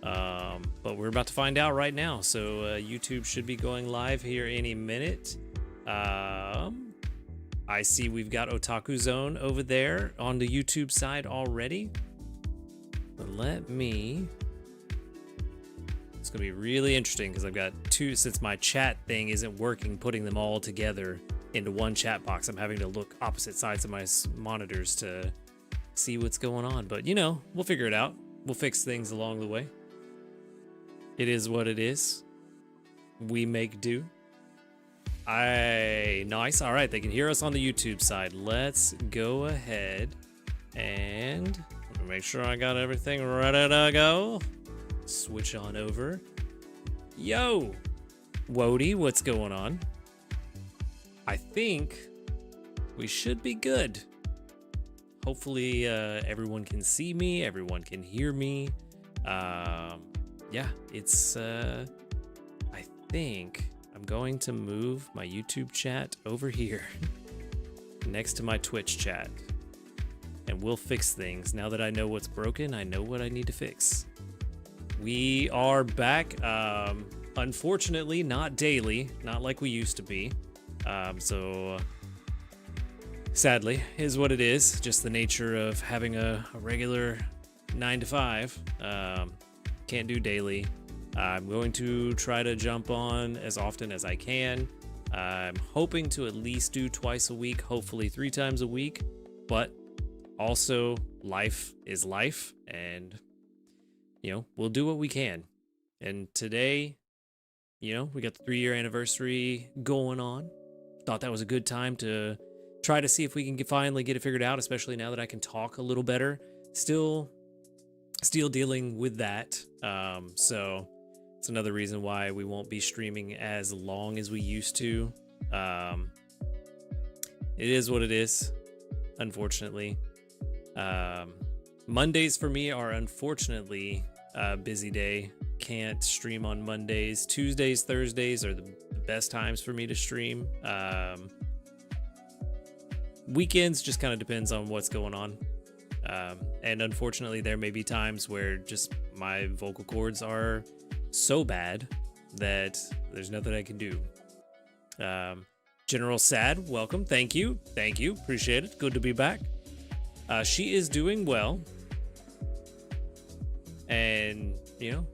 But we're about to find out right now. So YouTube should be going live here any minute. I see we've got Otaku Zone over there on the YouTube side already. But let me... It's going to be really interesting because I've got two, since my chat thing isn't working, putting them all together into one chat box. I'm having to look opposite sides of my monitors to see what's going on. But, you know, we'll figure it out. We'll fix things along the way. It is what it is. We make do. Nice. All right, they can hear us on the YouTube side. Let's go ahead and make sure I got everything ready to go. Switch on over. Yo, Wody, what's going on? I think we should be good. Hopefully everyone can see me, everyone can hear me. Yeah, it's I think I'm going to move my YouTube chat over here next to my Twitch chat, and we'll fix things. Now that I know what's broken, I know what I need to fix. We are back. Unfortunately, not daily, not like we used to be. Sadly, is what it is. Just the nature of having a regular 9 to 5. Can't do daily. I'm going to try to jump on as often as I can. I'm hoping to at least do twice a week, hopefully 3 times a week. But also, life is life, and you know, we'll do what we can. And today, you know, we got the 3-year anniversary going on. Thought that was a good time to try to see if we can finally get it figured out, especially now that I can talk a little better. Still dealing with that. So it's another reason why we won't be streaming as long as we used to. It is what it is, unfortunately. Mondays for me are unfortunately a busy day. Can't stream on Mondays. Tuesdays, Thursdays are the best times for me to stream. Weekends just kind of depends on what's going on. And unfortunately, there may be times where just my vocal cords are so bad that there's nothing I can do. General Sad, welcome. Thank you. Appreciate it. Good to be back. She is doing well. And you know,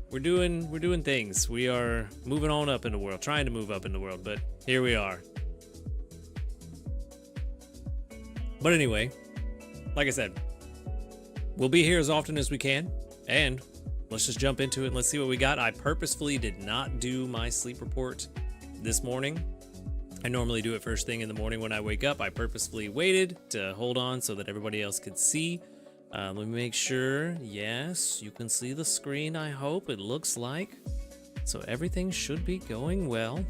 we're doing things. We are moving on up in the world, trying to move up in the world, but here we are. But anyway, like I said, we'll be here as often as we can, and let's just jump into it and let's see what we got. I purposefully did not do my sleep report this morning. I normally do it first thing in the morning when I wake up. I purposefully waited to hold on so that everybody else could see. Let me make sure. Yes, you can see the screen, I hope. It looks like. So everything should be going well.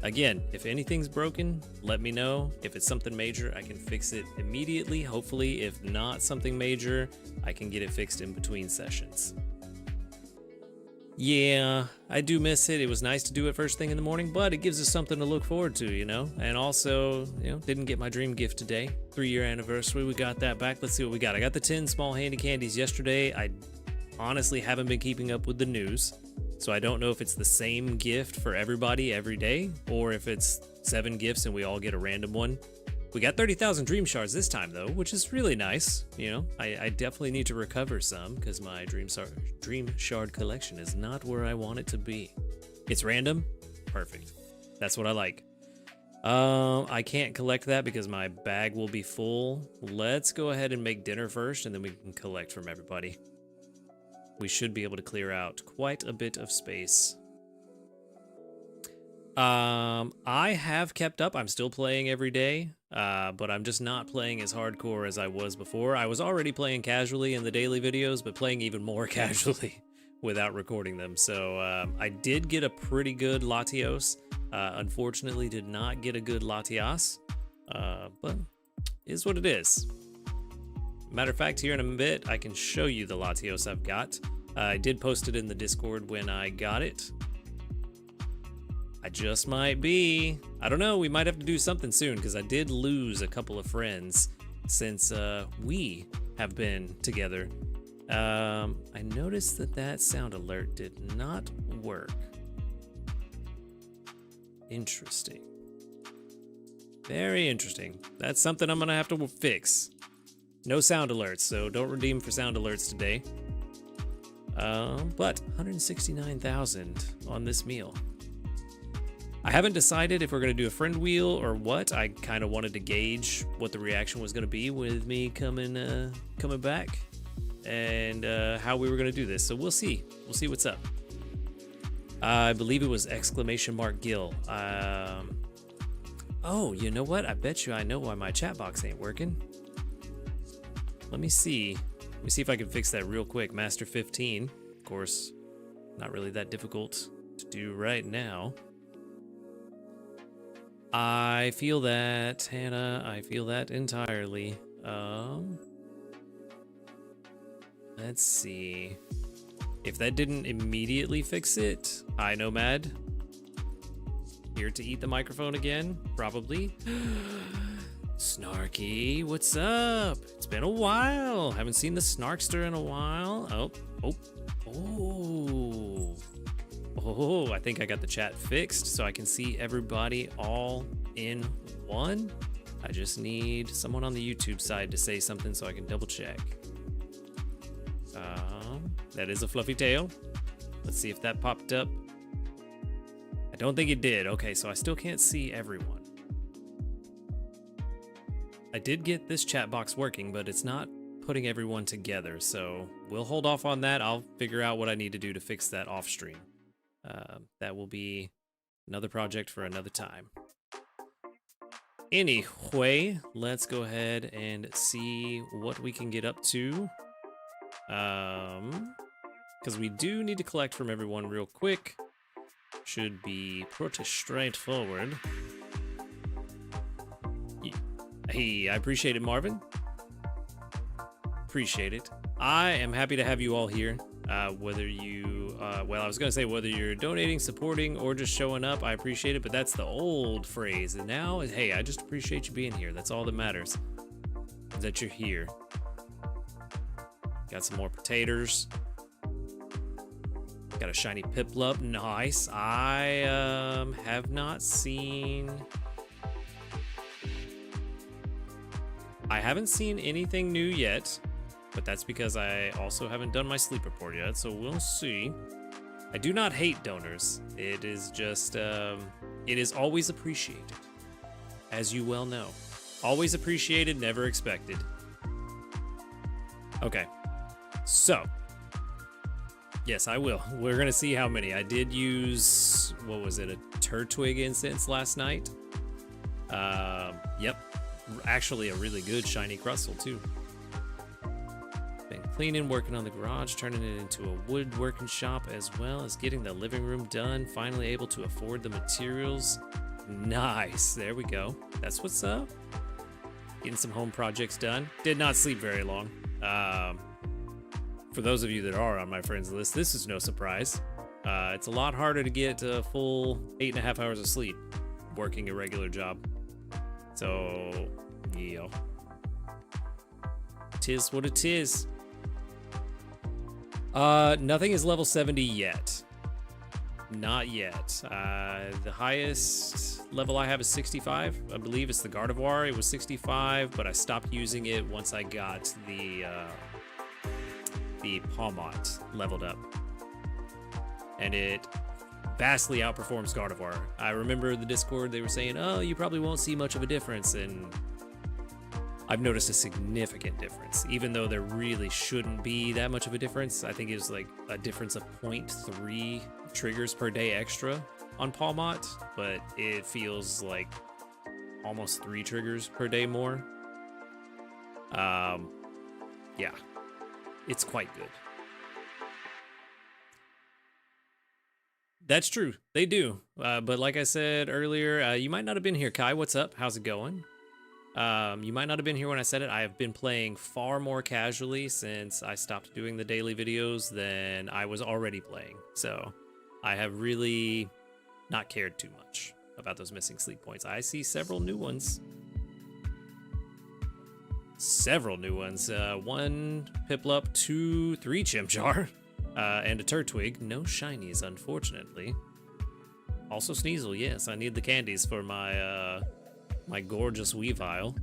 Again, if anything's broken, let me know. If it's something major, I can fix it immediately. Hopefully, if not something major, I can get it fixed in between sessions. Yeah, I do miss it. It was nice to do it first thing in the morning, but it gives us something to look forward to, you know? And also, you know, didn't get my dream gift today. 3-year anniversary, we got that back. Let's see what we got. I got the 10 small handy candies yesterday. I honestly haven't been keeping up with the news, so I don't know if it's the same gift for everybody every day, or if it's 7 gifts and we all get a random one. We got 30,000 dream shards this time, though, which is really nice. You know, I definitely need to recover some because my dream shard collection is not where I want it to be. It's random. Perfect. That's what I like. I can't collect that because my bag will be full. Let's go ahead and make dinner first, and then we can collect from everybody. We should be able to clear out quite a bit of space. I have kept up. I'm still playing every day, but I'm just not playing as hardcore as I was before. I was already playing casually in the daily videos, but playing even more casually without recording them. So I did get a pretty good Latios. Unfortunately, did not get a good Latias, but is what it is. Matter of fact, here in a bit, I can show you the Latios I've got. I did post it in the Discord when I got it. I just might be. I don't know. We might have to do something soon because I did lose a couple of friends since we have been together. I noticed that sound alert did not work. Interesting. Very interesting. That's something I'm gonna have to fix. No sound alerts, so don't redeem for sound alerts today. But 169,000 on this meal. I haven't decided if we're gonna do a friend wheel or what. I kind of wanted to gauge what the reaction was gonna be with me coming back, and how we were gonna do this. So we'll see. We'll see what's up. I believe it was !Gil. Oh, you know what? I bet you I know why my chat box ain't working. Let me see. Let me see if I can fix that real quick. Master 15. Of course, not really that difficult to do right now. I feel that, Hannah. I feel that entirely. Let's see. If that didn't immediately fix it, hi Nomad. Here to eat the microphone again, probably. Snarky, what's up? It's been a while. Haven't seen the Snarkster in a while. Oh, I think I got the chat fixed so I can see everybody all in one. I just need someone on the YouTube side to say something so I can double check. That is a fluffy tail. Let's see if that popped up. I don't think it did. Okay, so I still can't see everyone. I did get this chat box working, but it's not putting everyone together, so we'll hold off on that. I'll figure out what I need to do to fix that off stream. That will be another project for another time. Anyway, let's go ahead and see what we can get up to. Because we do need to collect from everyone real quick. Should be pretty straightforward. Hey, I appreciate it, Marvin. Appreciate it. I am happy to have you all here. Whether you, well, I was going to say whether you're donating, supporting, or just showing up, I appreciate it, but that's the old phrase. And now, hey, I just appreciate you being here. That's all that matters, is that you're here. Got some more potatoes. Got a shiny Piplup. Nice. I have not seen... I haven't seen anything new yet, but that's because I also haven't done my sleep report yet, so we'll see. I do not hate donors. It is just, it is always appreciated, as you well know. Always appreciated, never expected. Okay, so, yes, I will. We're gonna see how many. I did use, what was it, a Turtwig incense last night? Yep. Actually a really good shiny crystal too. Been cleaning, working on the garage, turning it into a woodworking shop, as well as getting the living room done. Finally able to afford the materials. Nice, there we go. That's what's up. Getting some home projects done. Did not sleep very long. For those of you that are on my friends list, this is no surprise. It's a lot harder to get a full 8.5 hours of sleep working a regular job. So, yeah. Tis what it is. Nothing is level 70 yet. Not yet. The highest level I have is 65. I believe it's the Gardevoir. It was 65, but I stopped using it once I got the Palmont leveled up. And it vastly outperforms Gardevoir. I remember the Discord, they were saying, oh, you probably won't see much of a difference, and I've noticed a significant difference, even though there really shouldn't be that much of a difference. I think it's like a difference of 0.3 triggers per day extra on Palmont, but it feels like almost 3 triggers per day more. Yeah, it's quite good. That's true. They do. But like I said earlier, you might not have been here. Kai, what's up? How's it going? You might not have been here when I said it. I have been playing far more casually since I stopped doing the daily videos than I was already playing. So I have really not cared too much about those missing sleep points. I see several new ones. several new ones. 1 Piplup, 2, 3 Chimchar, and a Turtwig. No shinies, unfortunately. Also Sneasel, yes, I need the candies for my my gorgeous Weavile.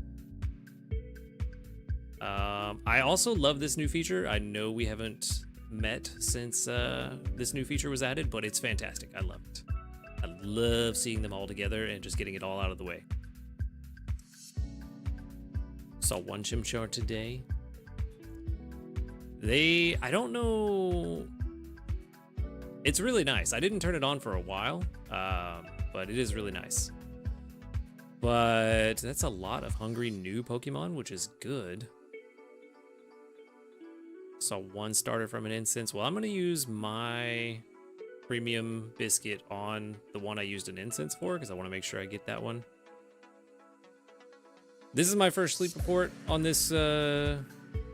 I also love this new feature. I know we haven't met since this new feature was added, but it's fantastic. I love it. I love seeing them all together and just getting it all out of the way. Saw 1 Chimchar today. I don't know. It's really nice. I didn't turn it on for a while, but it is really nice. But that's a lot of hungry new Pokemon, which is good. Saw 1 starter from an incense. Well, I'm going to use my premium biscuit on the one I used an incense for, because I want to make sure I get that one. This is my first sleep report on this, so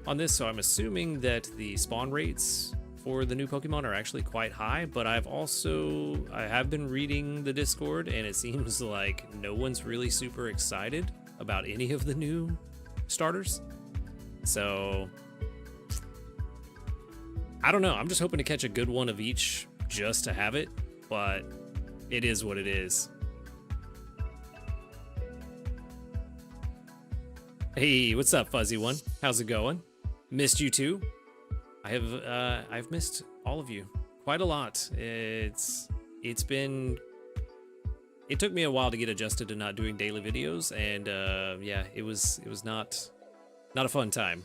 I'm assuming that the spawn rates for the new Pokemon are actually quite high, but I have been reading the Discord, and it seems like no one's really super excited about any of the new starters. So I don't know. I'm just hoping to catch a good one of each just to have it, but it is what it is. Hey, what's up, Fuzzy One? How's it going? Missed you too. I've missed all of you quite a lot. It took me a while to get adjusted to not doing daily videos, and yeah, it was not a fun time.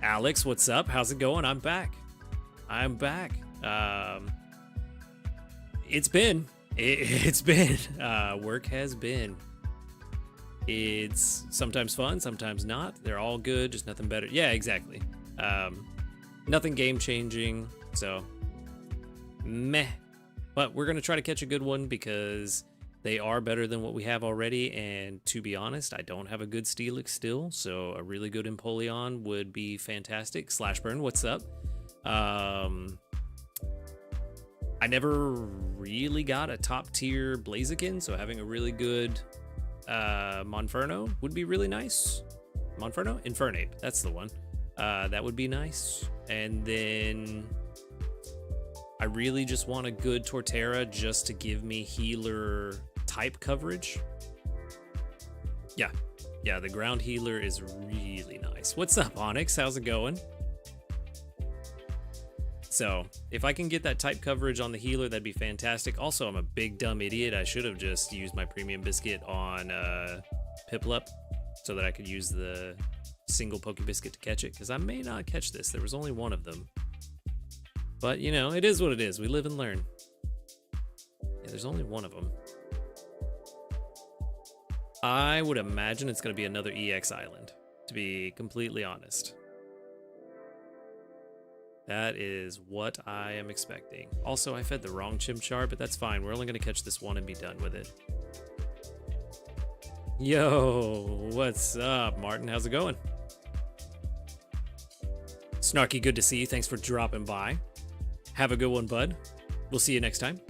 Alex, what's up? How's it going? I'm back. It's been work has been. It's sometimes fun, sometimes not. They're all good, just nothing better. Yeah, exactly. Nothing game changing, so meh. But we're gonna try to catch a good one because they are better than what we have already, and to be honest, I don't have a good Steelix still, so a really good Empoleon would be fantastic. Slashburn, what's up? I never really got a top tier Blaziken, so having a really good Monferno would be really nice. Monferno? Infernape, that's the one. That would be nice. And then I really just want a good Torterra just to give me healer type coverage. Yeah, the ground healer is really nice. What's up, Onyx? How's it going? So if I can get that type coverage on the healer, that'd be fantastic. Also, I'm a big dumb idiot. I should have just used my premium biscuit on Piplup so that I could use the single Pokebiscuit to catch it, because I may not catch this. There was only 1 of them. But, you know, it is what it is. We live and learn. Yeah, there's only 1 of them. I would imagine it's going to be another EX Island, to be completely honest. That is what I am expecting. Also, I fed the wrong Chimchar, but that's fine. We're only going to catch this one and be done with it. Yo, what's up, Martin? How's it going? Snarky, good to see you. Thanks for dropping by. Have a good one, bud. We'll see you next time.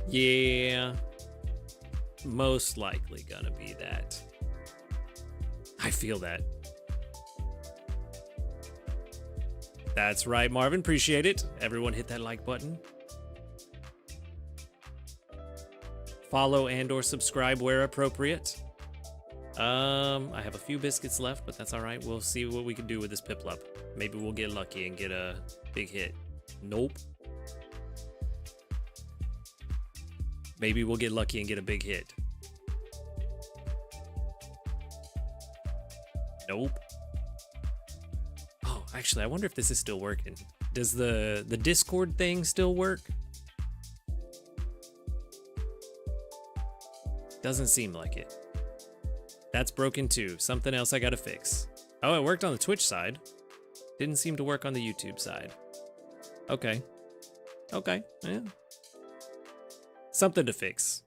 Yeah, most likely gonna be that. I feel that. That's right, Marvin. Appreciate it. Everyone hit that like button. Follow and or subscribe where appropriate. I have a few biscuits left, but that's all right. We'll see what we can do with this Piplup. Maybe we'll get lucky and get a big hit. Nope. Maybe we'll get lucky and get a big hit. Nope. Oh, actually, I wonder if this is still working. Does the Discord thing still work? Doesn't seem like it. That's broken too. Something else I gotta fix. Oh, it worked on the Twitch side. Didn't seem to work on the YouTube side. Okay. Okay, yeah. Something to fix.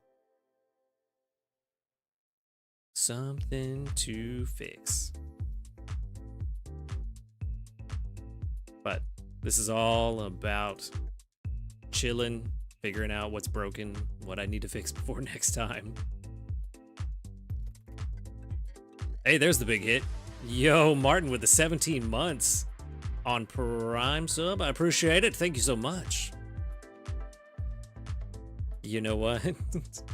Something to fix. But this is all about chilling, figuring out what's broken, what I need to fix before next time. Hey, there's the big hit. Yo, Martin with the 17 months on Prime sub. I appreciate it. Thank you so much. You know what?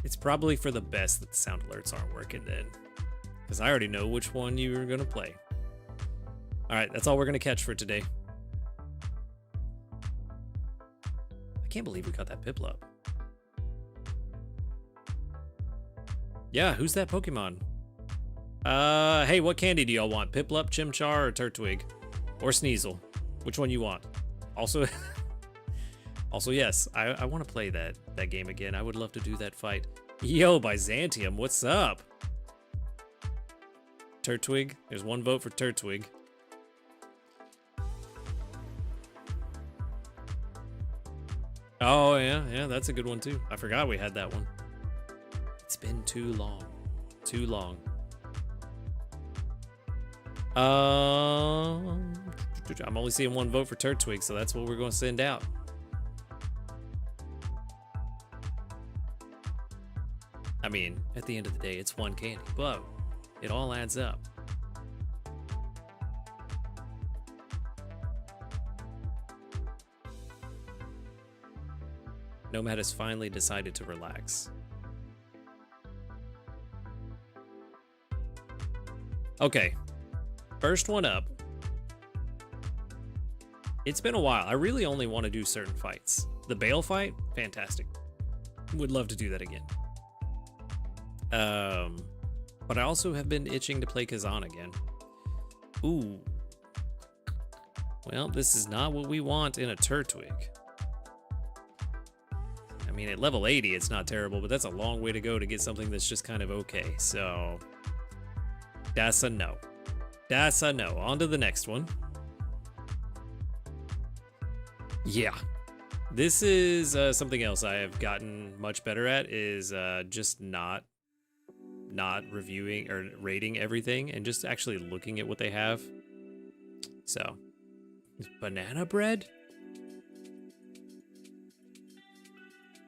It's probably for the best that the sound alerts aren't working then, because I already know which one you were going to play. All right, that's all we're going to catch for today. I can't believe we got that Piplup. Yeah, who's that Pokemon? Hey, what candy do y'all want? Piplup, Chimchar, or Turtwig? Or Sneasel? Which one you want? Also, yes, I want to play that game again. I would love to do that fight. Yo, Byzantium, what's up? Turtwig, there's one vote for Turtwig. Oh, yeah, that's a good one too. I forgot we had that one. It's been too long. Too long. I'm only seeing one vote for Turtwig, so that's what we're going to send out. I mean, at the end of the day, it's one candy, but it all adds up. Nomad has finally decided to relax. Okay, first one up. It's been a while. I really only want to do certain fights. The Bale fight, fantastic. Would love to do that again. But I also have been itching to play Kazan again. Ooh. Well, this is not what we want in a Turtwig. I mean, at level 80, it's not terrible, but that's a long way to go to get something that's just kind of okay. So, that's a no. That's a no. On to the next one. Yeah. This is something else I have gotten much better at, is just not reviewing or rating everything and just actually looking at what they have. So, banana bread?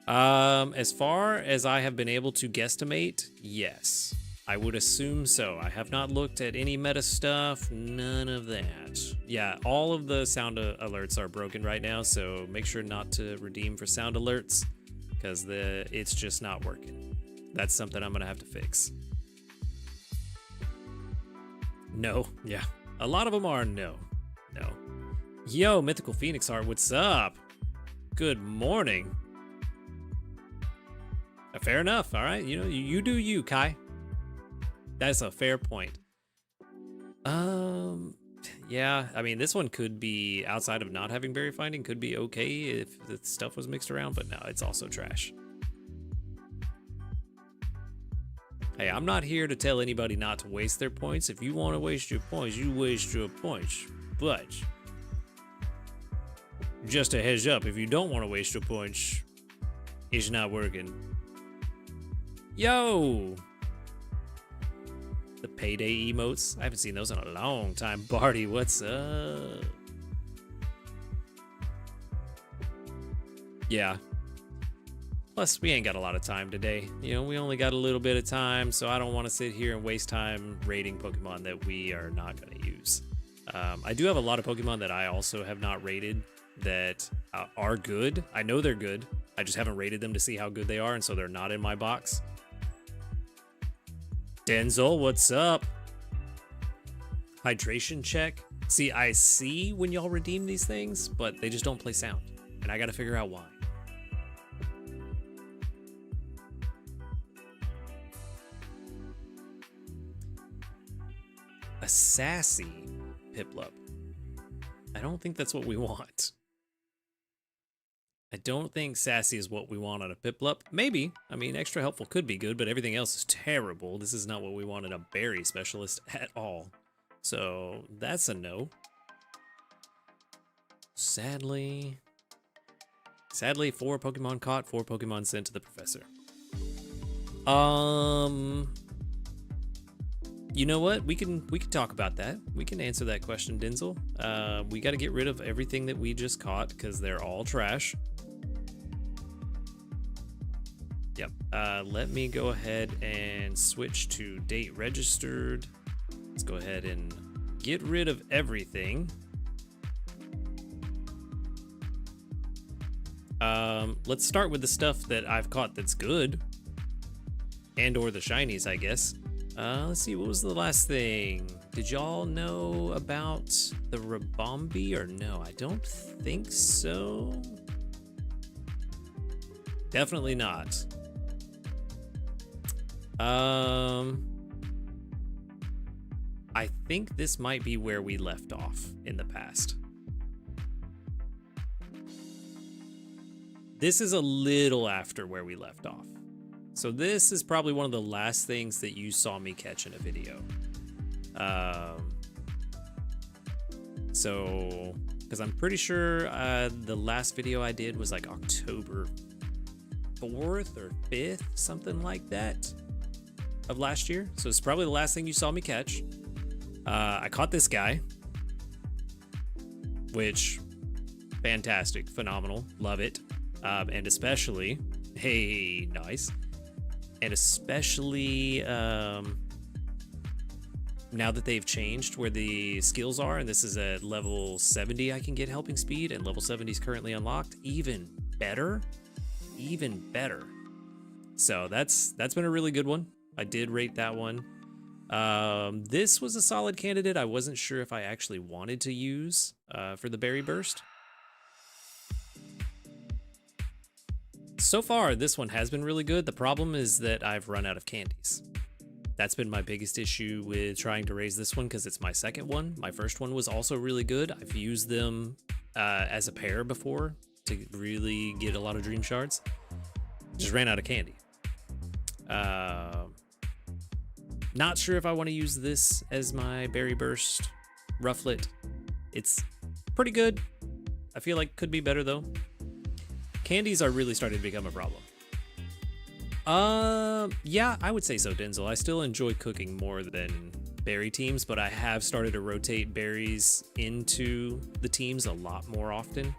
As far as I have been able to guesstimate, yes. I would assume so. I have not looked at any meta stuff, none of that. Yeah, all of the sound alerts are broken right now, so make sure not to redeem for sound alerts, because it's just not working. That's something I'm gonna have to fix. No, yeah. A lot of them are no. No. Yo, Mythical Phoenix Heart, what's up? Good morning. Fair enough, all right. You know, you do you, Kai. That's a fair point. Yeah, I mean, this one could be, outside of not having berry finding, could be okay if the stuff was mixed around, but no, it's also trash. Hey, I'm not here to tell anybody not to waste their points. If you want to waste your points, you waste your points. But just a heads up, if you don't want to waste your points, it's not working. Yo! The payday emotes. I haven't seen those in a long time. Barty, what's up? Yeah. Plus, we ain't got a lot of time today. You know, we only got a little bit of time, so I don't want to sit here and waste time rating Pokemon that we are not going to use. I do have a lot of Pokemon that I also have not rated that are good. I know they're good. I just haven't rated them to see how good they are, and so they're not in my box. Denzel, what's up? Hydration check. See, I see when y'all redeem these things, but they just don't play sound, and I gotta figure out why. A sassy Piplup. I don't think that's what we want. I don't think sassy is what we want on a Piplup. Maybe. I mean, extra helpful could be good, but everything else is terrible. This is not what we want in a berry specialist at all. So, that's a no. Sadly, 4 Pokemon caught, 4 Pokemon sent to the professor. You know what? We can talk about that. We can answer that question, Denzel. We got to get rid of everything that we just caught because they're all trash. Yep. Let me go ahead and switch to date registered. Let's go ahead and get rid of everything. Let's start with the stuff that I've caught that's good. And or the shinies, I guess. Let's see, what was the last thing? Did y'all know about the Rabombi or no? I don't think so. Definitely not. I think this might be where we left off in the past. This is a little after where we left off. So this is probably one of the last things that you saw me catch in a video. So, because I'm pretty sure the last video I did was like October 4th or 5th, something like that, of last year. So it's probably the last thing you saw me catch. I caught this guy, which, fantastic, phenomenal, love it. And especially, hey, nice. And especially now that they've changed where the skills are, and this is at level 70 I can get helping speed, and level 70 is currently unlocked, even better. So that's been a really good one. I did rate that one. This was a solid candidate. I wasn't sure if I actually wanted to use for the berry burst. So far, this one has been really good. The problem is that I've run out of candies. That's been my biggest issue with trying to raise this one because it's my second one. My first one was also really good. I've used them as a pair before to really get a lot of dream shards. Just ran out of candy. Not sure if I want to use this as my berry burst rufflet. It's pretty good. I feel like could be better though. Candies are really starting to become a problem. Yeah, I would say so, Denzel. I still enjoy cooking more than berry teams, but I have started to rotate berries into the teams a lot more often.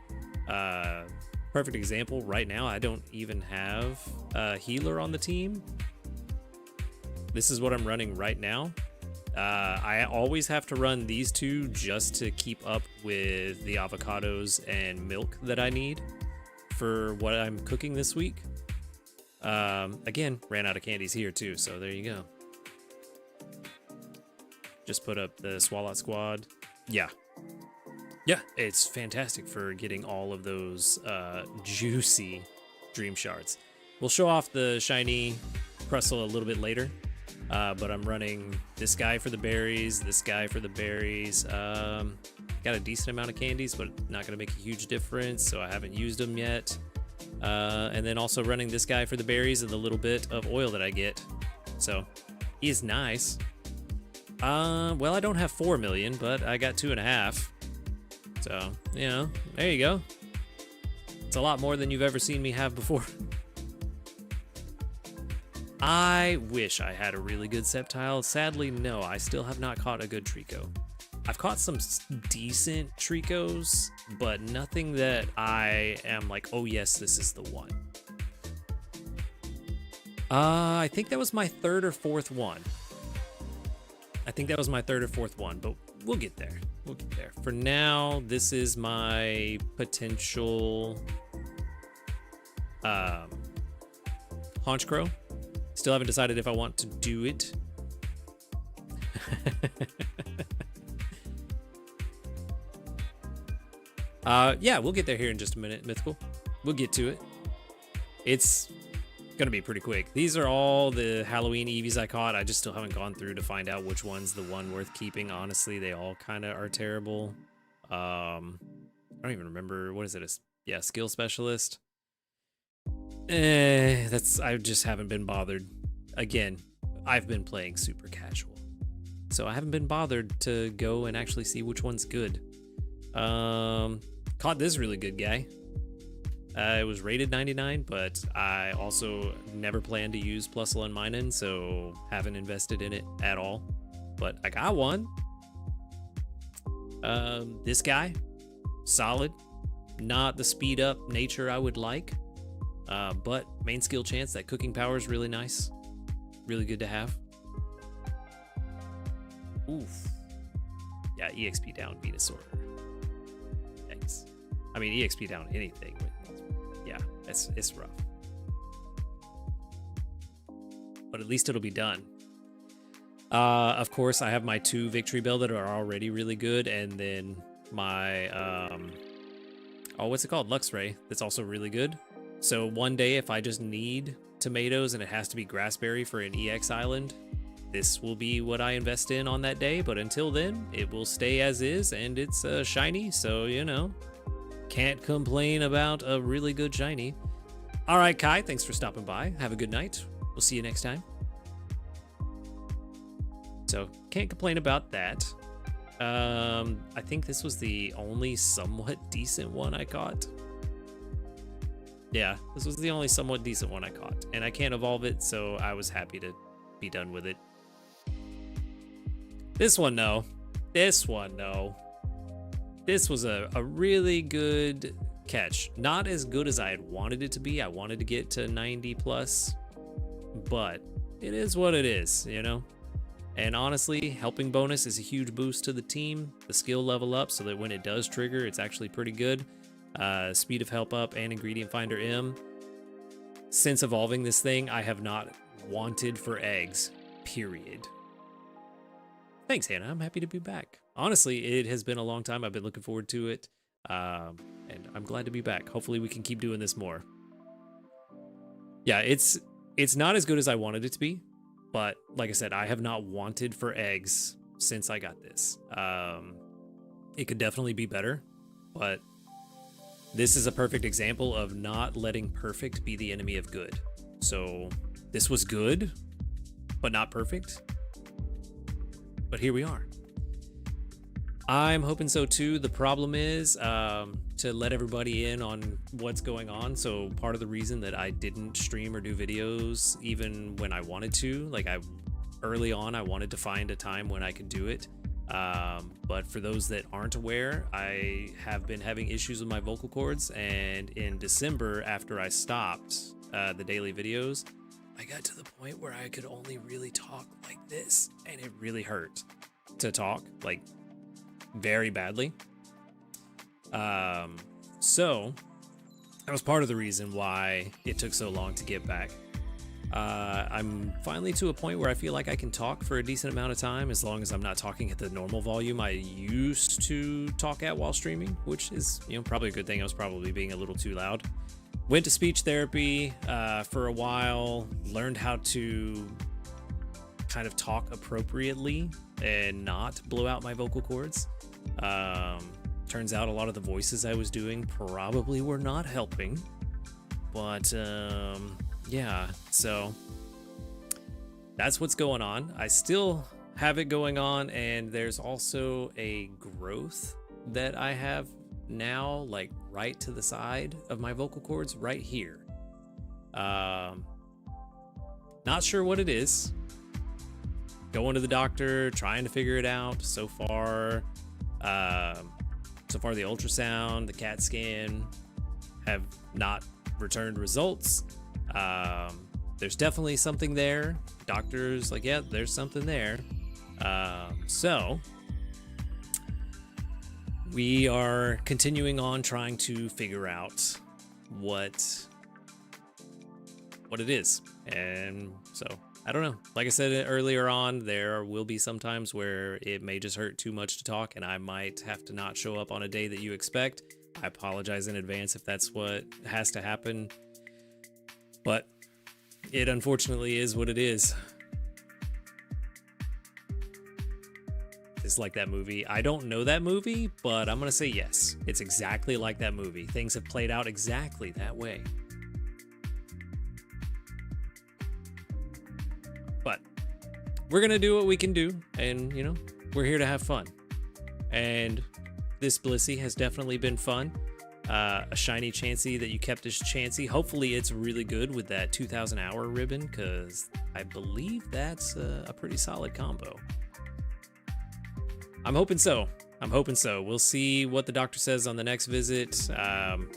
Perfect example, right now I don't even have a healer on the team. This is what I'm running right now. I always have to run these two just to keep up with the avocados and milk that I need for what I'm cooking this week. Again, ran out of candies here too, so there you go. Just put up the Swalot Squad. Yeah, it's fantastic for getting all of those juicy dream shards. We'll show off the shiny Crustle a little bit later, but I'm running this guy for the berries, this guy for the berries. Got a decent amount of candies, but not gonna make a huge difference, so I haven't used them yet. And then also running this guy for the berries and the little bit of oil that I get. So he is nice. Well, I don't have 4 million, but I got 2.5. So, you know, there you go. It's a lot more than you've ever seen me have before. I wish I had a really good Sceptile. Sadly, no, I still have not caught a good Trico. I've caught some decent Tricos, but nothing that I am like, oh yes, this is the one. I think that was my third or fourth one. But we'll get there. For now, this is my potential Haunch Crow. Still haven't decided if I want to do it. Yeah, we'll get there here in just a minute, Mythical. We'll get to it. It's gonna be pretty quick. These are all the Halloween Eevees I caught. I just still haven't gone through to find out which one's the one worth keeping. Honestly, they all kind of are terrible. I don't even remember, what is it? Yeah, skill specialist. I just haven't been bothered. Again, I've been playing super casual, so I haven't been bothered to go and actually see which one's good. Caught this really good guy. It was rated 99, but I also never planned to use Plusle and Minen, so haven't invested in it at all. But I got one. This guy, solid. Not the speed up nature I would like, but main skill chance, that cooking power is really nice. Really good to have. Oof. Yeah, EXP down, Venusaur. Thanks. I mean, EXP down anything. Yeah, it's rough. But at least it'll be done. Of course, I have my 2 Victory Bell that are already really good, and then my, what's it called? Luxray, that's also really good. So one day, if I just need tomatoes and it has to be Grassberry for an EX Island, this will be what I invest in on that day. But until then, it will stay as is, and it's shiny, so, you know, can't complain about a really good shiny. All right, Kai, thanks for stopping by. Have a good night. We'll see you next time. So, can't complain about that. I think this was the only somewhat decent one I caught. Yeah, this was the only somewhat decent one I caught. And I can't evolve it, so I was happy to be done with it. This one, no. This one, no. This was a really good catch. Not as good as I had wanted it to be. I wanted to get to 90 plus. But it is what it is, you know? And honestly, helping bonus is a huge boost to the team. The skill level up so that when it does trigger, it's actually pretty good. Speed of help up and ingredient finder M. Since evolving this thing, I have not wanted for eggs, period. Thanks, Hannah. I'm happy to be back. Honestly, it has been a long time. I've been looking forward to it. And I'm glad to be back. Hopefully we can keep doing this more. Yeah, it's not as good as I wanted it to be. But like I said, I have not wanted for eggs since I got this. It could definitely be better, but this is a perfect example of not letting perfect be the enemy of good. So this was good, but not perfect. But here we are. I'm hoping so too. The problem is to let everybody in on what's going on. So part of the reason that I didn't stream or do videos even when I wanted to, like early on, I wanted to find a time when I could do it. But for those that aren't aware, I have been having issues with my vocal cords, and in December, after I stopped the daily videos, I got to the point where I could only really talk like this, and it really hurt to talk, like, very badly. So that was part of the reason why it took so long to get back. I'm finally to a point where I feel like I can talk for a decent amount of time, as long as I'm not talking at the normal volume I used to talk at while streaming, which is, you know, probably a good thing. I was probably being a little too loud. Went to speech therapy for a while, learned how to kind of talk appropriately and not blow out my vocal cords. Turns out a lot of the voices I was doing probably were not helping, but yeah, so that's what's going on. I still have it going on, and there's also a growth that I have now, like right to the side of my vocal cords, right here. Not sure what it is. Going to the doctor, trying to figure it out. So far the ultrasound, the CAT scan have not returned results. There's definitely something there. Doctor's like, yeah, there's something there. So we are continuing on trying to figure out what it is. And so I don't know. Like I said earlier on, there will be some times where it may just hurt too much to talk, and I might have to not show up on a day that you expect. I apologize in advance if that's what has to happen, but it unfortunately is what it is. It's like that movie. I don't know that movie, but I'm gonna say yes. It's exactly like that movie. Things have played out exactly that way. But we're gonna do what we can do, and you know, we're here to have fun. And this Blissey has definitely been fun. A shiny Chansey that you kept as Chansey. Hopefully it's really good with that 2,000 hour ribbon, because I believe that's a pretty solid combo. I'm hoping so. We'll see what the doctor says on the next visit. I'm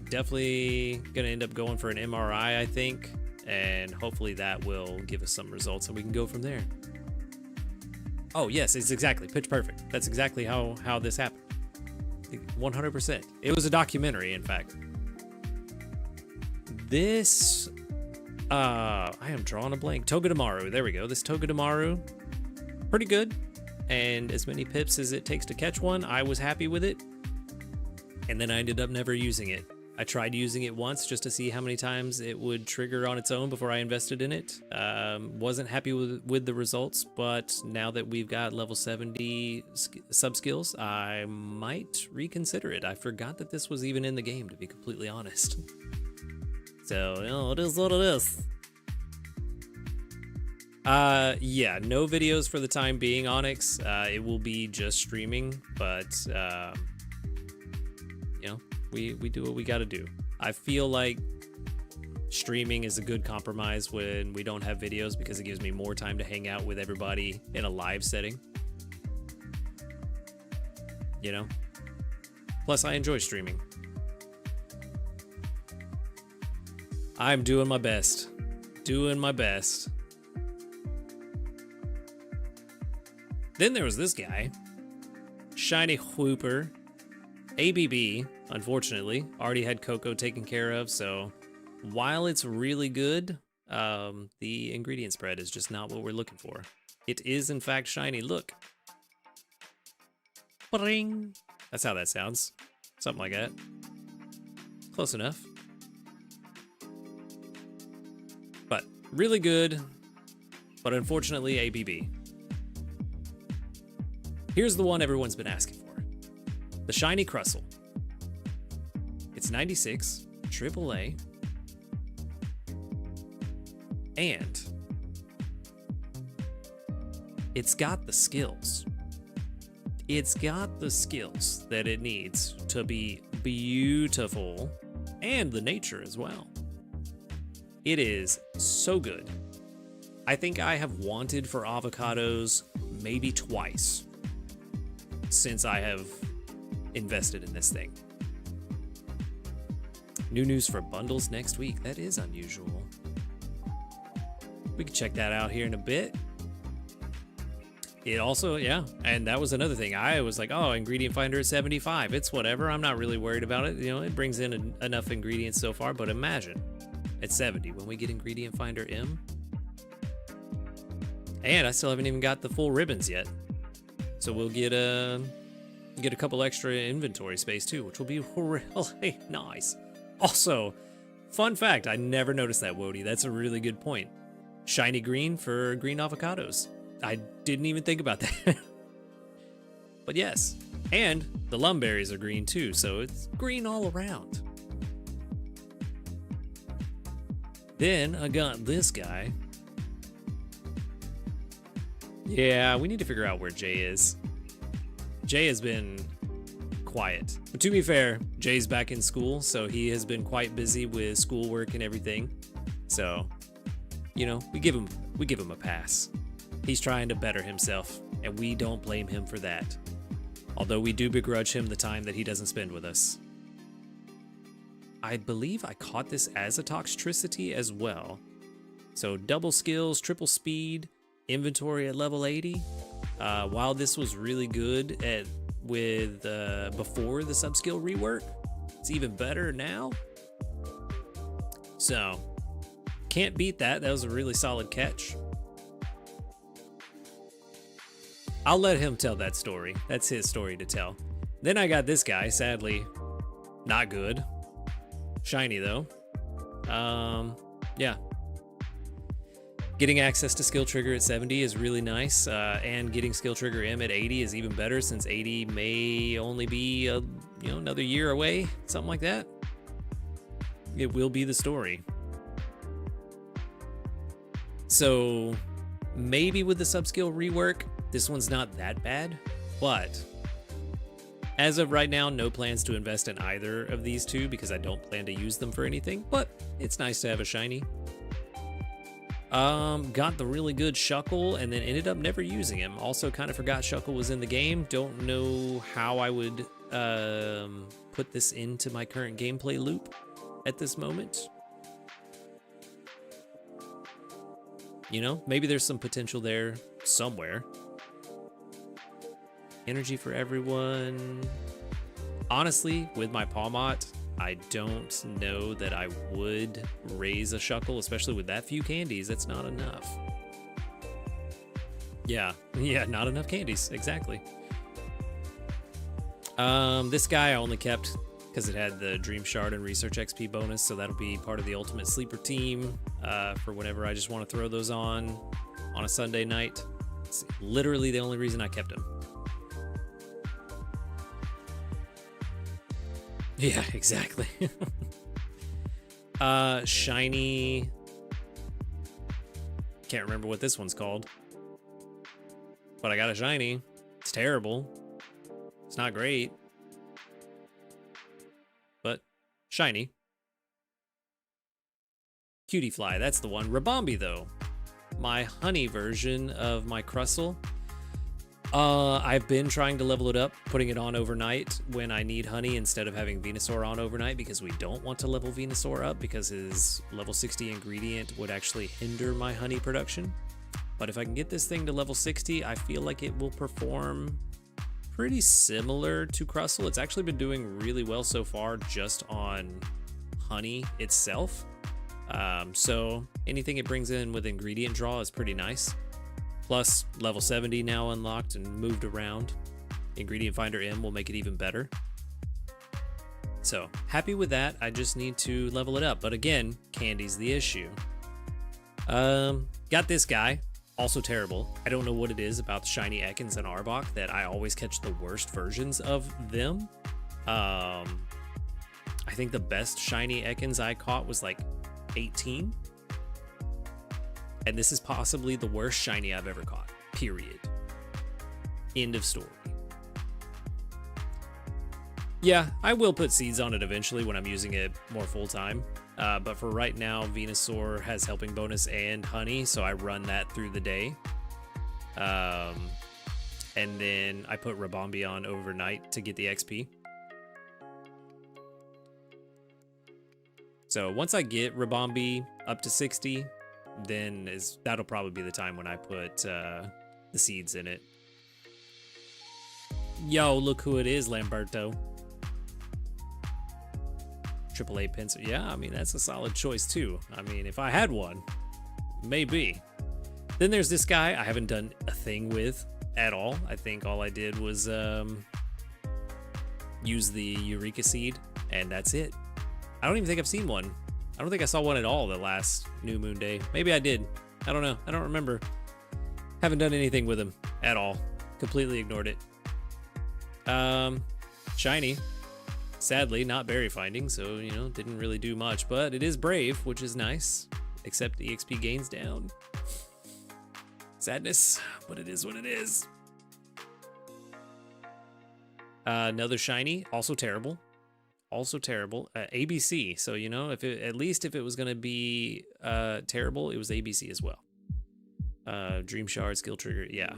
definitely gonna end up going for an MRI, I think, and hopefully that will give us some results and we can go from there. Oh yes, it's exactly pitch perfect. That's exactly how this happened. 100%. It was a documentary, in fact. This, I am drawing a blank. Togedemaru. There we go. This Togedemaru, pretty good. And as many pips as it takes to catch one, I was happy with it. And then I ended up never using it. I tried using it once just to see how many times it would trigger on its own before I invested in it. Wasn't happy with the results, but now that we've got level 70 sub skills, I might reconsider it. I forgot that this was even in the game, to be completely honest. So, you know, it is what it is. Yeah, no videos for the time being, Onyx. It will be just streaming, but, you know, we do what we gotta do. I feel like streaming is a good compromise when we don't have videos because it gives me more time to hang out with everybody in a live setting. You know? Plus, I enjoy streaming. I'm doing my best. Doing my best. Then there was this guy. Shiny Whooper. ABB, unfortunately, already had Coco taken care of, so while it's really good, the ingredient spread is just not what we're looking for. It is, in fact, shiny. Look. Bring. That's how that sounds. Something like that. Close enough. But really good, but unfortunately, ABB. Here's the one everyone's been asking for. The Shiny Crustle. It's 96, AAA, and it's got the skills. It's got the skills that it needs to be beautiful, and the nature as well. It is so good. I think I have wanted for avocados maybe twice since I have invested in this thing. New news for bundles next week. That is unusual. We can check that out here in a bit. It also, yeah, and that was another thing. I was like, oh, ingredient finder at 75. It's whatever. I'm not really worried about it. You know, it brings in enough ingredients so far, but imagine at 70 when we get ingredient finder M. And I still haven't even got the full ribbons yet. So we'll get a couple extra inventory space too, which will be really nice. Also, fun fact, I never noticed that, Wody. That's a really good point. Shiny green for green avocados. I didn't even think about that. But yes, and the lumberries are green too, so it's green all around. Then I got this guy. Yeah, we need to figure out where Jay is. Jay has been quiet. But to be fair, Jay's back in school, so he has been quite busy with schoolwork and everything. So, you know, we give him a pass. He's trying to better himself, and we don't blame him for that. Although we do begrudge him the time that he doesn't spend with us. I believe I caught this as a Toxtricity as well. So double skills, triple speed, inventory at level 80. While this was really good with before the sub-skill rework, it's even better now. So, can't beat that. That was a really solid catch. I'll let him tell that story. That's his story to tell. Then I got this guy, sadly, not good. Shiny though. Yeah. Getting access to skill trigger at 70 is really nice, and getting skill trigger M at 80 is even better since 80 may only be another year away, something like that. It will be the story. So maybe with the sub-skill rework, this one's not that bad, but as of right now, no plans to invest in either of these two because I don't plan to use them for anything, but it's nice to have a shiny. Got the really good Shuckle and then ended up never using him. Also kind of forgot Shuckle was in the game. Don't know how I would put this into my current gameplay loop at this moment. You know, maybe there's some potential there somewhere. Energy for everyone. Honestly, with my Palmot, I don't know that I would raise a Shuckle, especially with that few candies. That's not enough. Yeah, not enough candies, exactly. This guy I only kept because it had the Dream Shard and Research XP bonus, so that'll be part of the Ultimate Sleeper team for whenever I just want to throw those on a Sunday night. It's literally the only reason I kept him. Yeah, exactly. Shiny. Can't remember what this one's called. But I got a shiny. It's terrible. It's not great. But shiny. Cutie Fly, that's the one. Rabombi, though. My honey version of my Crustle. I've been trying to level it up, putting it on overnight when I need honey instead of having Venusaur on overnight, because we don't want to level Venusaur up because his level 60 ingredient would actually hinder my honey production. But if I can get this thing to level 60, I feel like it will perform pretty similar to Crustle. It's actually been doing really well so far just on honey itself. So anything it brings in with ingredient draw is pretty nice. Plus, level 70 now unlocked and moved around. Ingredient Finder M will make it even better. So, happy with that. I just need to level it up. But again, candy's the issue. Got this guy. Also terrible. I don't know what it is about the shiny Ekans and Arbok that I always catch the worst versions of them. I think the best shiny Ekans I caught was like 18. And this is possibly the worst shiny I've ever caught. Period. End of story. Yeah, I will put seeds on it eventually when I'm using it more full time. But for right now, Venusaur has helping bonus and honey, so I run that through the day. And then I put Rabombi on overnight to get the XP. So once I get Rabombi up to 60, then that'll probably be the time when I put the seeds in it. Yo, look who it is, Lamberto. AAA pencil. Yeah, I mean, that's a solid choice too. I mean, if I had one, maybe. Then there's this guy I haven't done a thing with at all. I think all I did was use the Eureka Seed, and that's it. I don't even think I've seen one. I don't think I saw one at all the last New Moon Day. Maybe I did. I don't know. I don't remember. Haven't done anything with him at all. Completely ignored it. Shiny. Sadly, not berry finding, so, you know, didn't really do much. But it is brave, which is nice. Except the EXP gains down. Sadness, but it is what it is. Another shiny, also terrible. Also terrible. ABC. So, you know, at least if it was going to be terrible, it was ABC as well. Dream Shard, Skill Trigger. Yeah.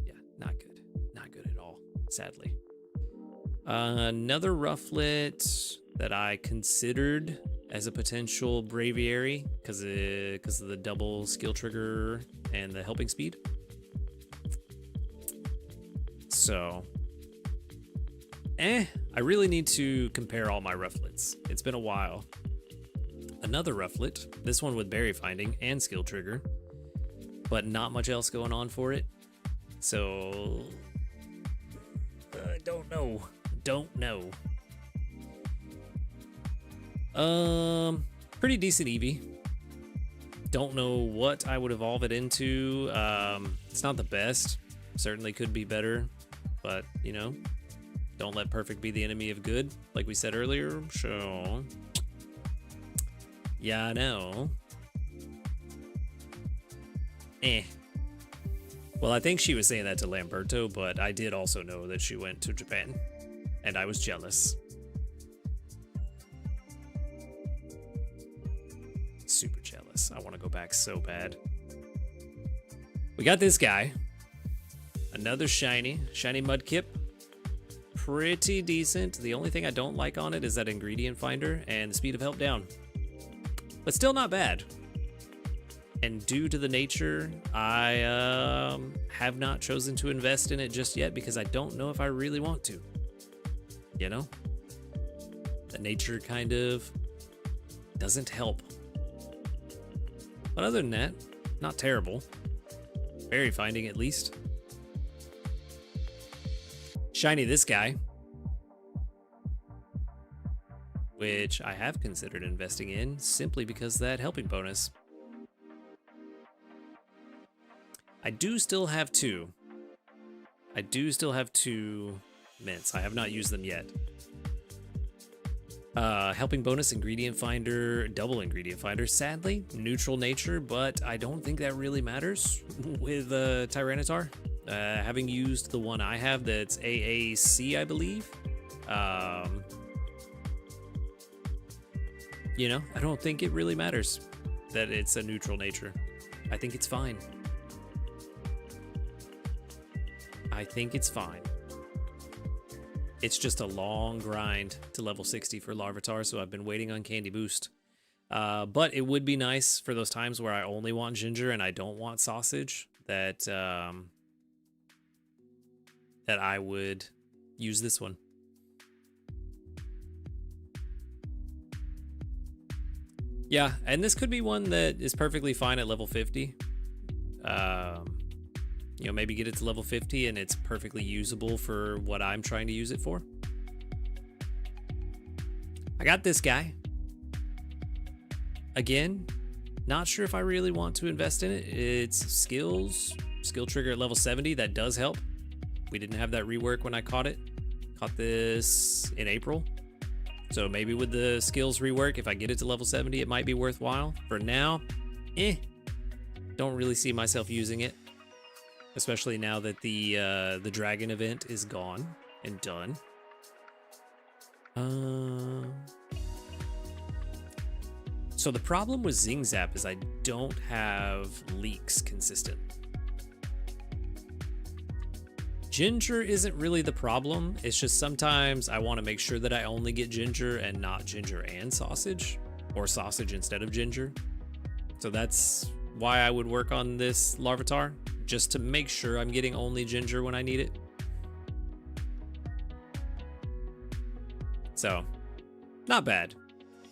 Yeah, not good. Not good at all, sadly. Another Rufflet that I considered as a potential Braviary because of the double Skill Trigger and the helping speed. So... I really need to compare all my Rufflets. It's been a while. Another Rufflet, this one with berry finding and skill trigger, but not much else going on for it. So, I don't know. Pretty decent Eevee. Don't know what I would evolve it into. It's not the best. Certainly could be better, but, you know, don't let perfect be the enemy of good, like we said earlier. So, yeah, I know. Well, I think she was saying that to Lamberto, but I did also know that she went to Japan, and I was jealous. Super jealous. I want to go back so bad. We got this guy. Another shiny Mudkip. Pretty decent. The only thing I don't like on it is that ingredient finder and the speed of help down. But still not bad. And due to the nature, I have not chosen to invest in it just yet because I don't know if I really want to. You know? The nature kind of doesn't help. But other than that, not terrible. Berry finding at least. Shiny this guy, which I have considered investing in simply because of that helping bonus. I do still have two. I do still have two mints. I have not used them yet. Helping bonus, ingredient finder, double ingredient finder. Sadly, neutral nature, but I don't think that really matters with Tyranitar. Having used the one I have that's AAC, I believe. You know, I don't think it really matters that it's a neutral nature. I think it's fine. I think it's fine. It's just a long grind to level 60 for Larvitar, so I've been waiting on Candy Boost. But it would be nice for those times where I only want ginger and I don't want sausage, that that I would use this one. Yeah, and this could be one that is perfectly fine at level 50. You know, maybe get it to level 50 and it's perfectly usable for what I'm trying to use it for. I got this guy. Again, not sure if I really want to invest in it. It's skills, skill trigger at level 70. That does help. We didn't have that rework when I caught it. Caught this in April. So maybe with the skills rework, if I get it to level 70, it might be worthwhile. For now, don't really see myself using it. Especially now that the dragon event is gone and done. So the problem with Zing Zap is I don't have leaks consistent. Ginger isn't really the problem. It's just sometimes I want to make sure that I only get ginger and not ginger and sausage, or sausage instead of ginger. So that's why I would work on this Larvitar, just to make sure I'm getting only ginger when I need it. So, not bad.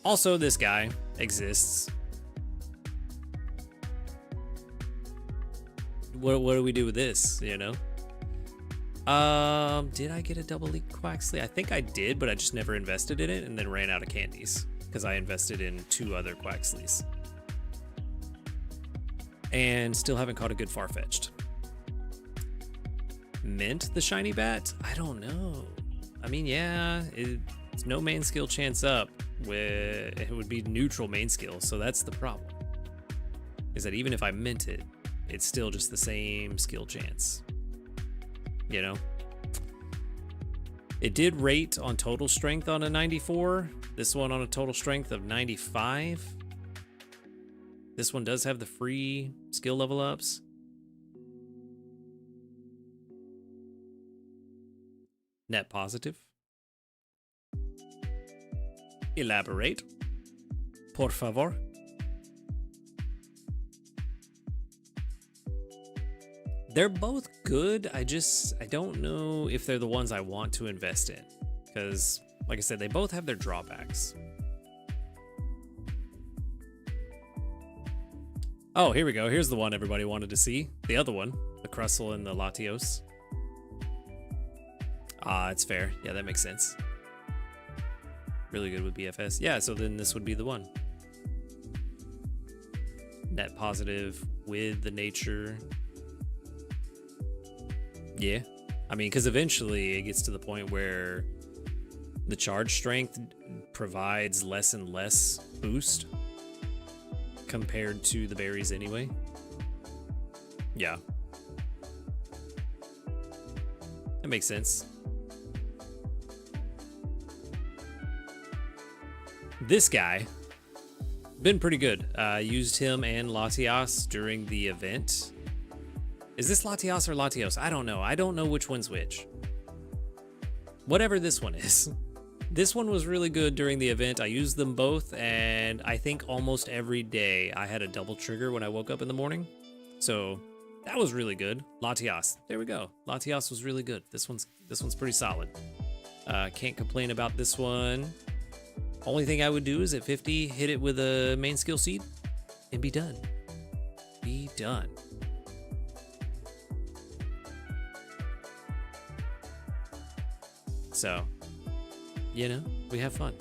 Also, this guy exists. What do we do with this, you know? Did I get a double leak Quaxley? I think I did, but I just never invested in it and then ran out of candies because I invested in 2 other Quaxleys. And still haven't caught a good Farfetch'd. Mint the shiny bat? I don't know. I mean, yeah, it's no main skill chance up. It would be neutral main skill, so that's the problem. Is that even if I mint it, it's still just the same skill chance. You know? It did rate on total strength on a 94. This one on a total strength of 95. This one does have the free skill level ups. Net positive. Elaborate. Por favor. They're both good. I don't know if they're the ones I want to invest in. Because, like I said, they both have their drawbacks. Oh, here we go. Here's the one everybody wanted to see. The other one. The Crustle and the Latios. Ah, it's fair. Yeah, that makes sense. Really good with BFS. Yeah, so then this would be the one. Net positive with the nature. Yeah. I mean, because eventually it gets to the point where the charge strength provides less and less boost compared to the berries anyway. Yeah. That makes sense. This guy, been pretty good. Used him and Latios during the event. Is this Latios or Latios? I don't know. I don't know which one's which. Whatever this one is. This one was really good during the event. I used them both, and I think almost every day I had a double trigger when I woke up in the morning. So that was really good. Latias. There we go. Latias was really good. This one's pretty solid. Can't complain about this one. Only thing I would do is at 50, hit it with a main skill seed and be done. Be done. So, you know, we have fun.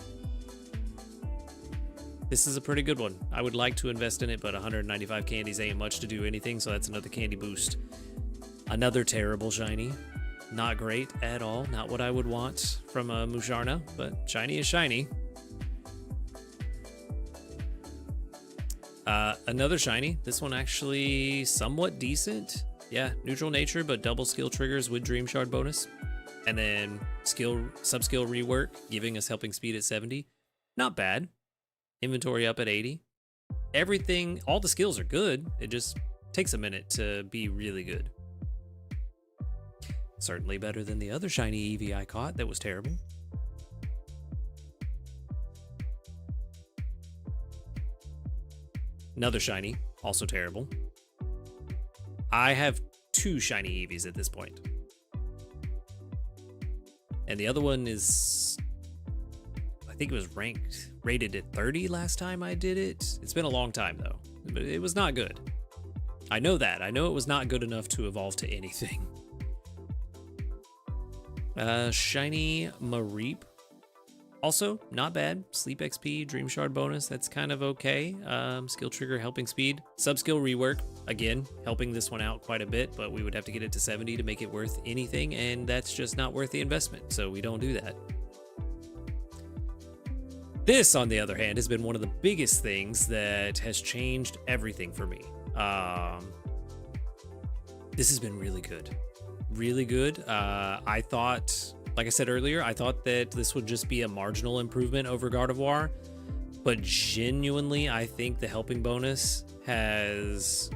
This is a pretty good one. I would like to invest in it, but 195 candies ain't much to do anything, so that's another candy boost. Another terrible shiny. Not great at all. Not what I would want from a Musharna, but shiny is shiny. Another shiny. This one actually somewhat decent. Yeah, neutral nature, but double skill triggers with Dream Shard bonus. And then sub-skill rework, giving us helping speed at 70. Not bad. Inventory up at 80. Everything, all the skills are good. It just takes a minute to be really good. Certainly better than the other shiny Eevee I caught that was terrible. Another shiny, also terrible. I have 2 shiny Eevees at this point. And the other one is, I think it was rated at 30 last time I did it. It's been a long time though, but it was not good. I know that. I know it was not good enough to evolve to anything. Shiny Mareep. Also, not bad. Sleep XP, Dream Shard bonus, that's kind of okay. Skill trigger, helping speed. Sub-skill rework, again, helping this one out quite a bit, but we would have to get it to 70 to make it worth anything, and that's just not worth the investment, so we don't do that. This, on the other hand, has been one of the biggest things that has changed everything for me. This has been really good. Really good. I thought, like I said earlier, I thought that this would just be a marginal improvement over Gardevoir, but genuinely, I think the helping bonus has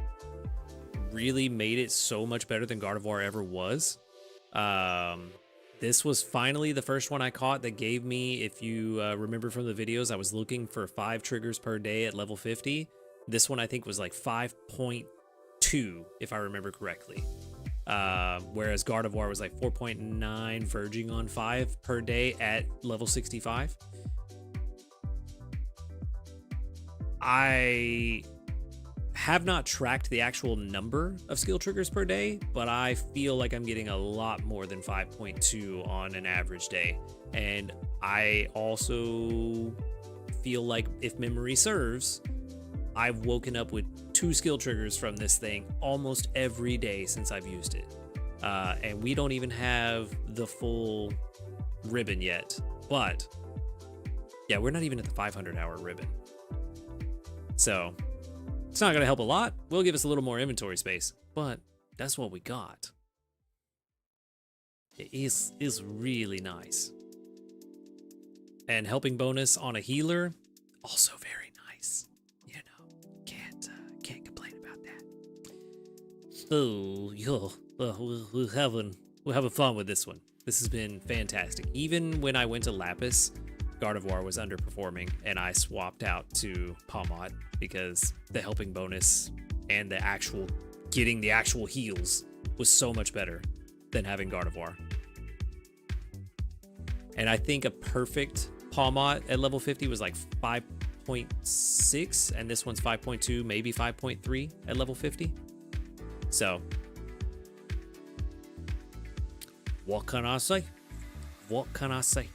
really made it so much better than Gardevoir ever was. This was finally the first one I caught that gave me, if you remember from the videos, I was looking for 5 triggers per day at level 50. This one I think was like 5.2, if I remember correctly. Whereas Gardevoir was like 4.9, verging on 5 per day at level 65. I have not tracked the actual number of skill triggers per day, but I feel like I'm getting a lot more than 5.2 on an average day. And I also feel like, if memory serves, I've woken up with 2 skill triggers from this thing almost every day since I've used it. And we don't even have the full ribbon yet. But, yeah, we're not even at the 500-hour ribbon. So, it's not going to help a lot. Will give us a little more inventory space. But, that's what we got. It is really nice. And helping bonus on a healer, also very nice. You know, can't complain about that. So, yeah, we're having fun with this one. This has been fantastic. Even when I went to Lapis, Gardevoir was underperforming, and I swapped out to Pawmot because the helping bonus and the actual getting the actual heals was so much better than having Gardevoir. And I think a perfect Pawmot at level 50 was like 5.6, and this one's 5.2, maybe 5.3 at level 50. So, what can I say? What can I say?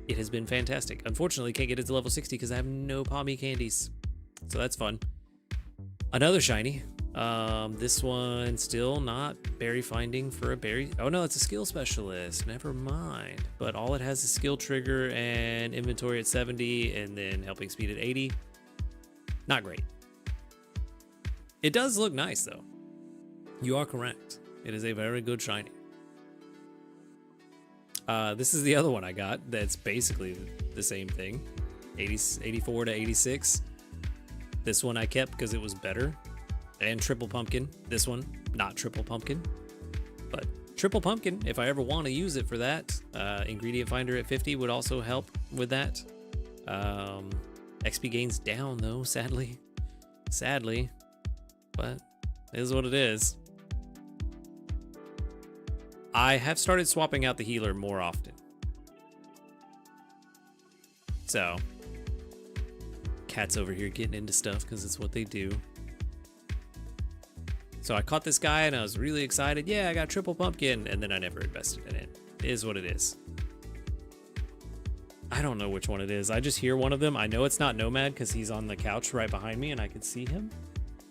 It has been fantastic. Unfortunately, can't get it to level 60 because I have no Pawmi candies. So that's fun. Another shiny. This one still not berry finding for a berry. Oh no, it's a skill specialist. Never mind. But all it has is skill trigger and inventory at 70 and then helping speed at 80. Not great. It does look nice though. You are correct. It is a very good shiny. This is the other one I got that's basically the same thing. 84 to 86. This one I kept because it was better. And triple pumpkin. This one, not triple pumpkin, but Triple pumpkin, if I ever want to use it for that. Ingredient finder at 50 would also help with that. XP gains down though, sadly. But it is what it is. I have started swapping out the healer more often. So, cat's over here getting into stuff because it's what they do. So I caught this guy and I was really excited. Yeah, I got triple pumpkin, and then I never invested in it. It is what it is. I don't know which one it is. I just hear one of them. I know it's not Nomad because he's on the couch right behind me and I can see him.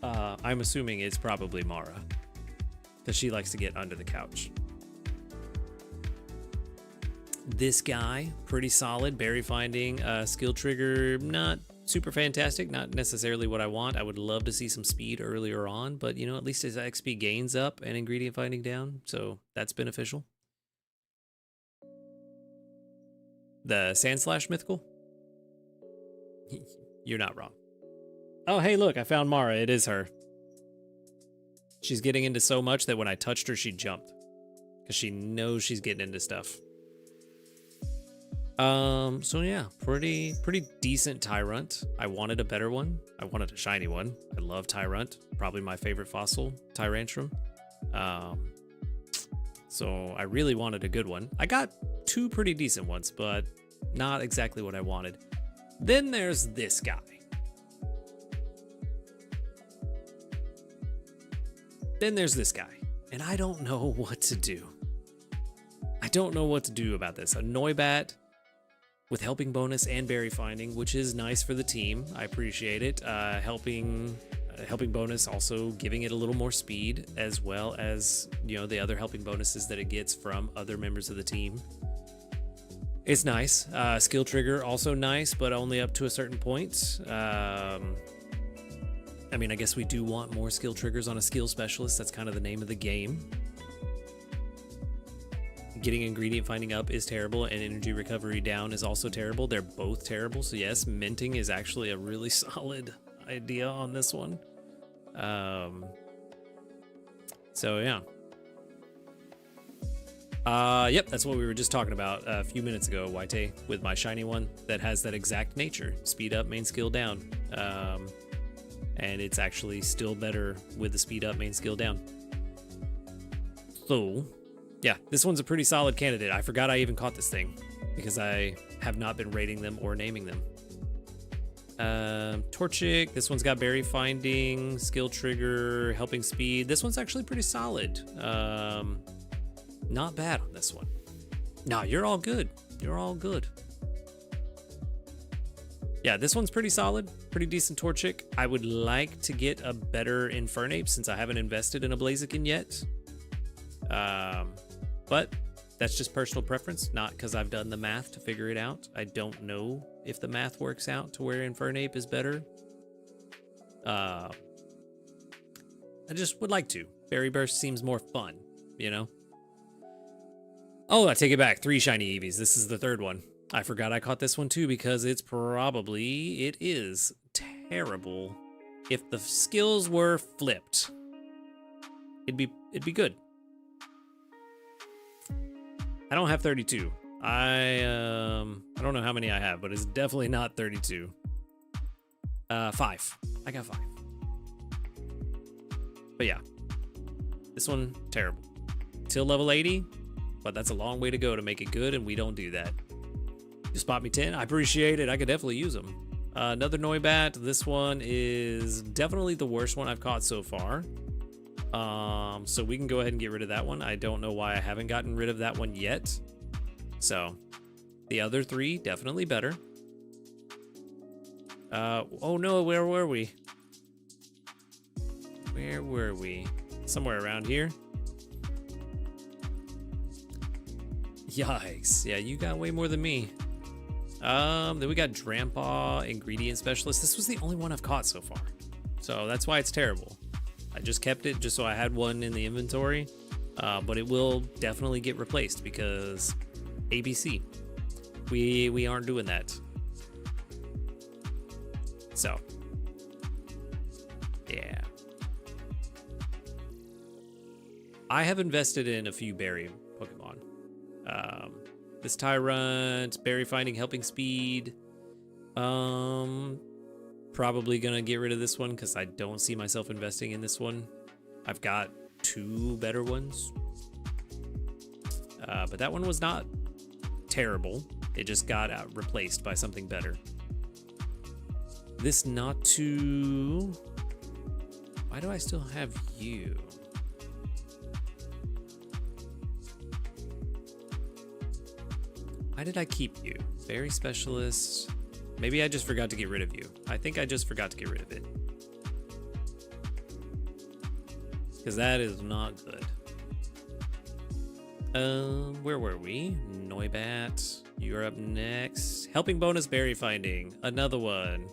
I'm assuming it's probably Mara because she likes to get under the couch. This guy, pretty solid. Berry finding, skill trigger, not super fantastic, not necessarily what I want. I would love to see some speed earlier on, but you know, at least his XP gains up and ingredient finding down, so that's beneficial. The Sand Slash mythical? You're not wrong. Oh, hey, look, I found Mara. It is her. She's getting into so much that when I touched her, she jumped because she knows she's getting into stuff. So yeah, pretty decent Tyrant. I wanted a better one. I wanted a shiny one. I love Tyrant. Probably my favorite fossil, Tyrantrum. So I really wanted a good one. I got two pretty decent ones, but not exactly what I wanted. Then there's this guy. And I don't know what to do. I don't know what to do about this. A Noibat with helping bonus and berry finding, which is nice for the team. I appreciate it. Helping bonus also giving it a little more speed, as well as, you know, the other helping bonuses that it gets from other members of the team. It's nice. Skill trigger also nice, but only up to a certain point. I mean, I guess we do want more skill triggers on a skill specialist. That's kind of the name of the game. Getting ingredient finding up is terrible, and energy recovery down is also terrible. They're both terrible. So yes, minting is actually a really solid idea on this one. So yeah. Yep, that's what we were just talking about a few minutes ago, Waite, with my shiny one that has that exact nature. Speed up, main skill down. And it's actually still better with the speed up, main skill down. So yeah, this one's a pretty solid candidate. I forgot I even caught this thing because I have not been rating them or naming them. Torchic, this one's got berry finding, skill trigger, helping speed. This one's actually pretty solid. Not bad on this one. No, you're all good. You're all good. Yeah, this one's pretty solid. Pretty decent Torchic. I would like to get a better Infernape since I haven't invested in a Blaziken yet. But that's just personal preference, not because I've done the math to figure it out. I don't know if the math works out to where Infernape is better. I just would like to. Berry Burst seems more fun, you know? Oh, I take it back. 3 shiny Eevees. This is the third one. I forgot I caught this one too because it is terrible. If the skills were flipped, it'd be good. I don't have 32. I don't know how many I have, but it's definitely not 32. 5. I got 5. But yeah, this one terrible. Till level 80, but that's a long way to go to make it good, and we don't do that. Just bought me 10. I appreciate it. I could definitely use them. Another Noibat. This one is definitely the worst one I've caught so far. So we can go ahead and get rid of that one. I don't know why I haven't gotten rid of that one yet. So the other 3 definitely better. Oh no, where were we? Where were we? Somewhere around here. Yikes. Yeah, you got way more than me. Then we got Drampaw, Ingredient Specialist. This was the only one I've caught so far. So that's why it's terrible. I just kept it just so I had one in the inventory. But it will definitely get replaced because ABC. We aren't doing that. So, yeah. I have invested in a few berry Pokemon. This Tyrant, berry finding, helping speed. Probably gonna get rid of this one because I don't see myself investing in this one. I've got 2 better ones. But that one was not terrible. It just got replaced by something better. This not too... Why do I still have you? Why did I keep you? Berry Specialist. Maybe I just forgot to get rid of you. I think I just forgot to get rid of it. Because that is not good. Where were we? Noibat. You're up next. Helping bonus berry finding. Another one.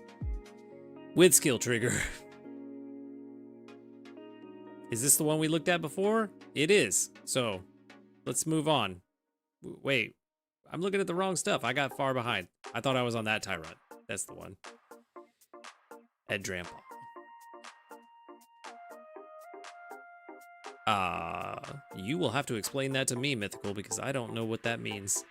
With skill trigger. Is this the one we looked at before? It is. So, let's move on. Wait. I'm looking at the wrong stuff. I got far behind. I thought I was on that Tyrant. That's the one. Head Drampa. You will have to explain that to me, Mythical, because I don't know what that means.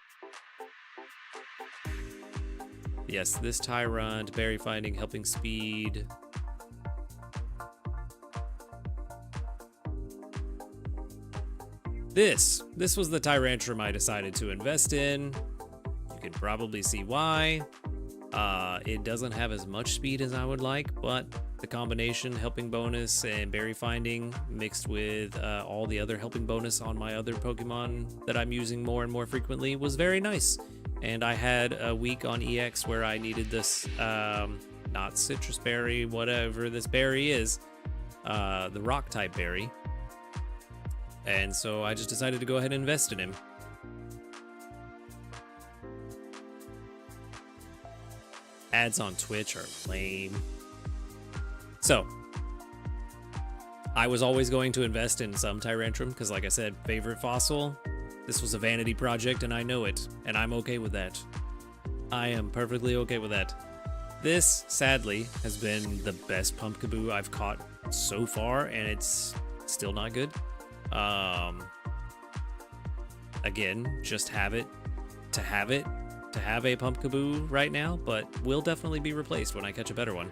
Yes, this Tyrant, berry finding, helping speed. This was the Tyrantrum I decided to invest in. You can probably see why. It doesn't have as much speed as I would like, but the combination helping bonus and berry finding mixed with all the other helping bonus on my other Pokemon that I'm using more and more frequently was very nice. And I had a week on EX where I needed this, not citrus berry, whatever this berry is, the rock type berry. And so I just decided to go ahead and invest in him. Ads on Twitch are lame. So, I was always going to invest in some Tyrantrum because, like I said, favorite fossil. This was a vanity project and I know it, and I'm okay with that. I am perfectly okay with that. This, sadly, has been the best Pumpkaboo I've caught so far, and it's still not good. Again, just have it to have a Pumpkaboo right now, but will definitely be replaced when I catch a better one.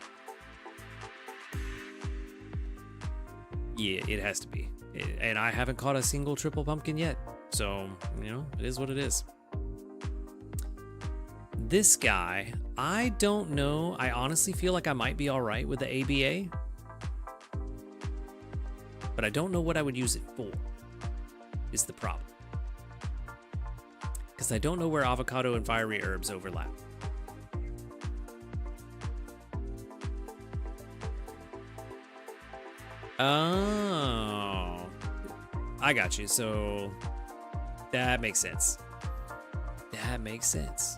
Yeah, it has to be. And I haven't caught a single triple pumpkin yet. So, you know, it is what it is. This guy, I don't know. I honestly feel like I might be all right with the ABA. But I don't know what I would use it for, is the problem. Because I don't know where avocado and fiery herbs overlap. Oh, I got you. So that makes sense. That makes sense.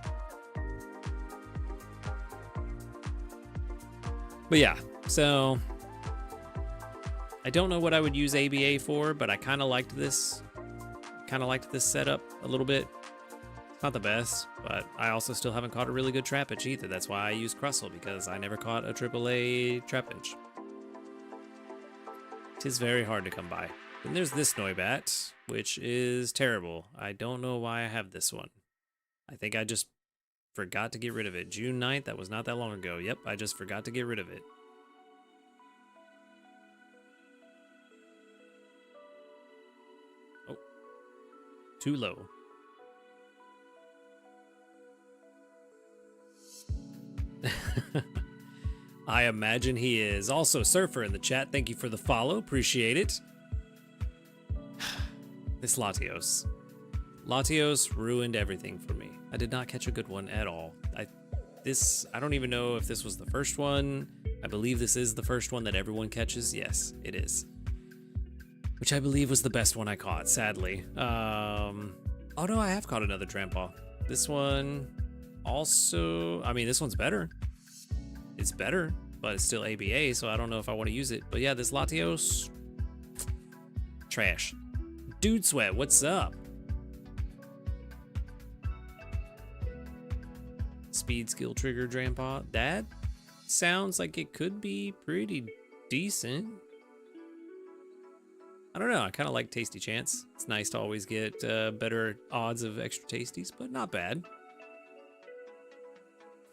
But yeah, so I don't know what I would use ABA for, but I kind of liked this. Kind of liked this setup a little bit. It's not the best, but I also still haven't caught a really good Trapinch either. That's why I use Crustle, because I never caught a AAA Trapinch. Tis very hard to come by. Then there's this Noibat, which is terrible. I don't know why I have this one. I think I just forgot to get rid of it. June 9th, that was not that long ago. Yep, I just forgot to get rid of it. Oh, too low. I imagine he is. Also, Surfer in the chat, thank you for the follow. Appreciate it. This Latios. Latios ruined everything for me. I did not catch a good one at all. I don't even know if this was the first one. I believe this is the first one that everyone catches. Yes, it is. Which I believe was the best one I caught, sadly. Oh no, I have caught another Trampa. This one also, I mean, this one's better. It's better, but it's still ABA, so I don't know if I want to use it. But yeah, this Latios, trash. Dude Sweat, what's up? Speed skill trigger Drampa. That sounds like it could be pretty decent. I don't know. I kind of like Tasty Chance. It's nice to always get better odds of extra tasties, but not bad.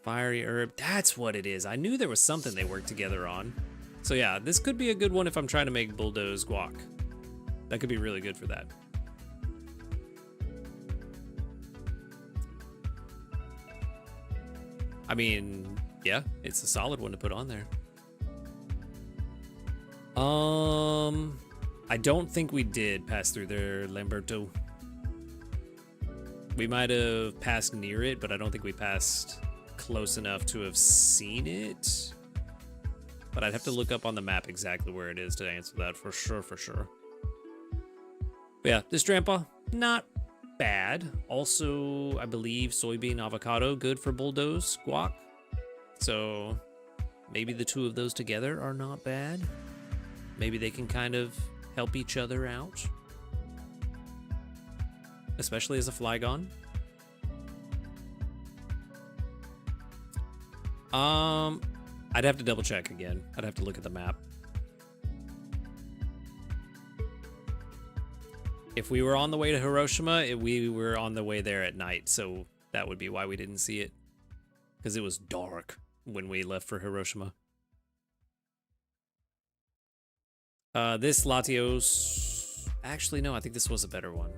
Fiery herb. That's what it is. I knew there was something they worked together on. So yeah, this could be a good one if I'm trying to make bulldoze guac. That could be really good for that. I mean, yeah, it's a solid one to put on there. I don't think we did pass through there, Lamberto. We might have passed near it, but I don't think we passed close enough to have seen it. But I'd have to look up on the map exactly where it is to answer that for sure, for sure. But yeah, this Drampa, not bad. Also, I believe soybean avocado, good for bulldoze guac. So maybe the two of those together are not bad. Maybe they can kind of help each other out. Especially as a Flygon. I'd have to double check again. I'd have to look at the map. If we were on the way to Hiroshima, we were on the way there at night, so that would be why we didn't see it. Because it was dark when we left for Hiroshima. This Latios... Actually, no, I think this was a better one.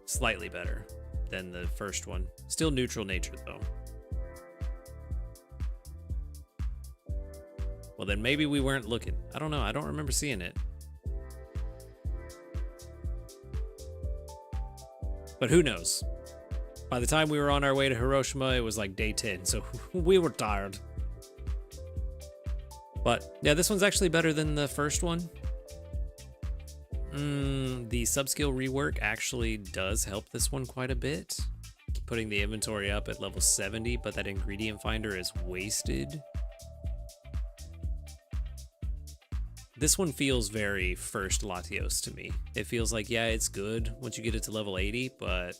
Slightly better than the first one. Still neutral nature, though. Well, then maybe we weren't looking. I don't know. I don't remember seeing it. But who knows? By the time we were on our way to Hiroshima, it was like day 10, so we were tired. But yeah, this one's actually better than the first one. The subskill rework actually does help this one quite a bit. Putting the inventory up at level 70, but that ingredient finder is wasted. This one feels very first Latios to me. It feels like, yeah, it's good once you get it to level 80, but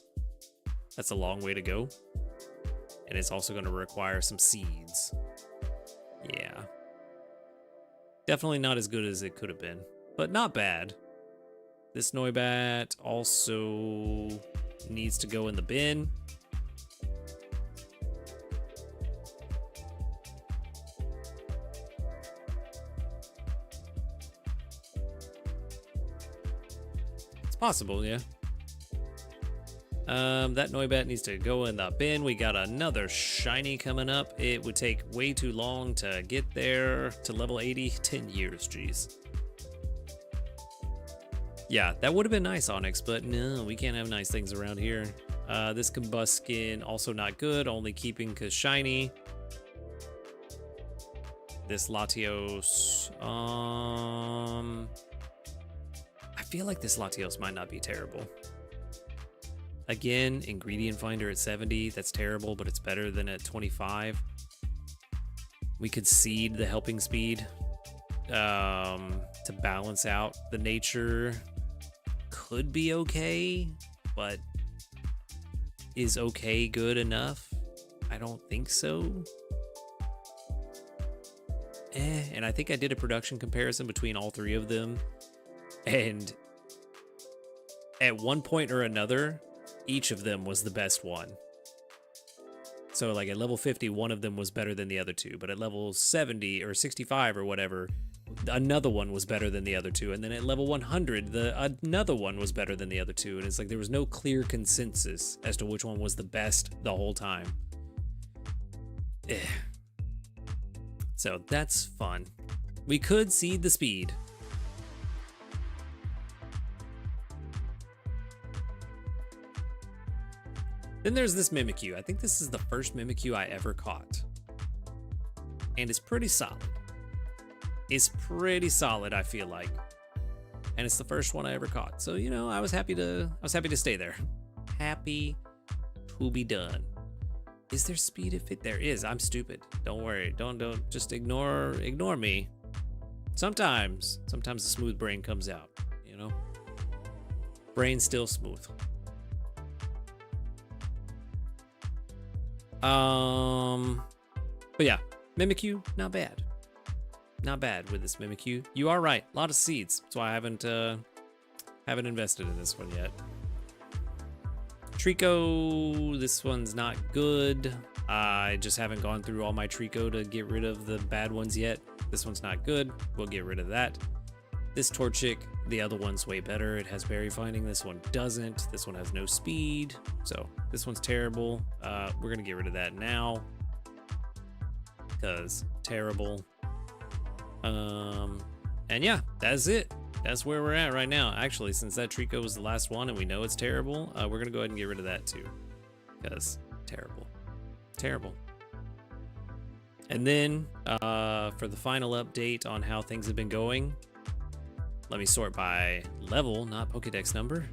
that's a long way to go. And it's also going to require some seeds. Yeah. Definitely not as good as it could have been, but not bad. This Noibat also needs to go in the bin. Possible, yeah. That Noibat needs to go in the bin. We got another shiny coming up. It would take way too long to get there to level 80. 10 years, jeez. Yeah, that would have been nice, Onyx, but no, we can't have nice things around here. This Combuskin, also not good, only keeping because shiny. This Latios, I feel like this Latios might not be terrible. Again, ingredient finder at 70, that's terrible, but it's better than at 25. We could seed the helping speed to balance out the nature. Could be okay, but is okay good enough? I don't think so. And I think I did a production comparison between all three of them. And at one point or another, each of them was the best one. So like at level 50, one of them was better than the other two. But at level 70 or 65 or whatever, another one was better than the other two. And then at level 100, another one was better than the other two. And it's like there was no clear consensus as to which one was the best the whole time. So that's fun. We could seed the speed. Then there's this Mimikyu. I think this is the first Mimikyu I ever caught. And it's pretty solid. It's pretty solid, I feel like. And it's the first one I ever caught. So, you know, I was happy to stay there. Happy to be done. Is there speed if it there is? I'm stupid. Don't worry. Don't just ignore me. Sometimes the smooth brain comes out, you know? Brain still smooth. But yeah, Mimikyu, not bad. Not bad with this Mimikyu. You are right, a lot of seeds. That's why I haven't Haven't invested in this one yet. Trico, this one's not good. I just haven't gone through all my Trico to get rid of the bad ones yet. This one's not good. We'll get rid of that. This Torchic, the other one's way better. It has berry finding. This one doesn't. This one has no speed. So this one's terrible. We're going to get rid of that now. Because terrible. And yeah, that's it. That's where we're at right now. Actually, since that Trico was the last one and we know it's terrible, we're going to go ahead and get rid of that too. Because terrible. Terrible. And then for the final update on how things have been going, let me sort by level, not Pokedex number.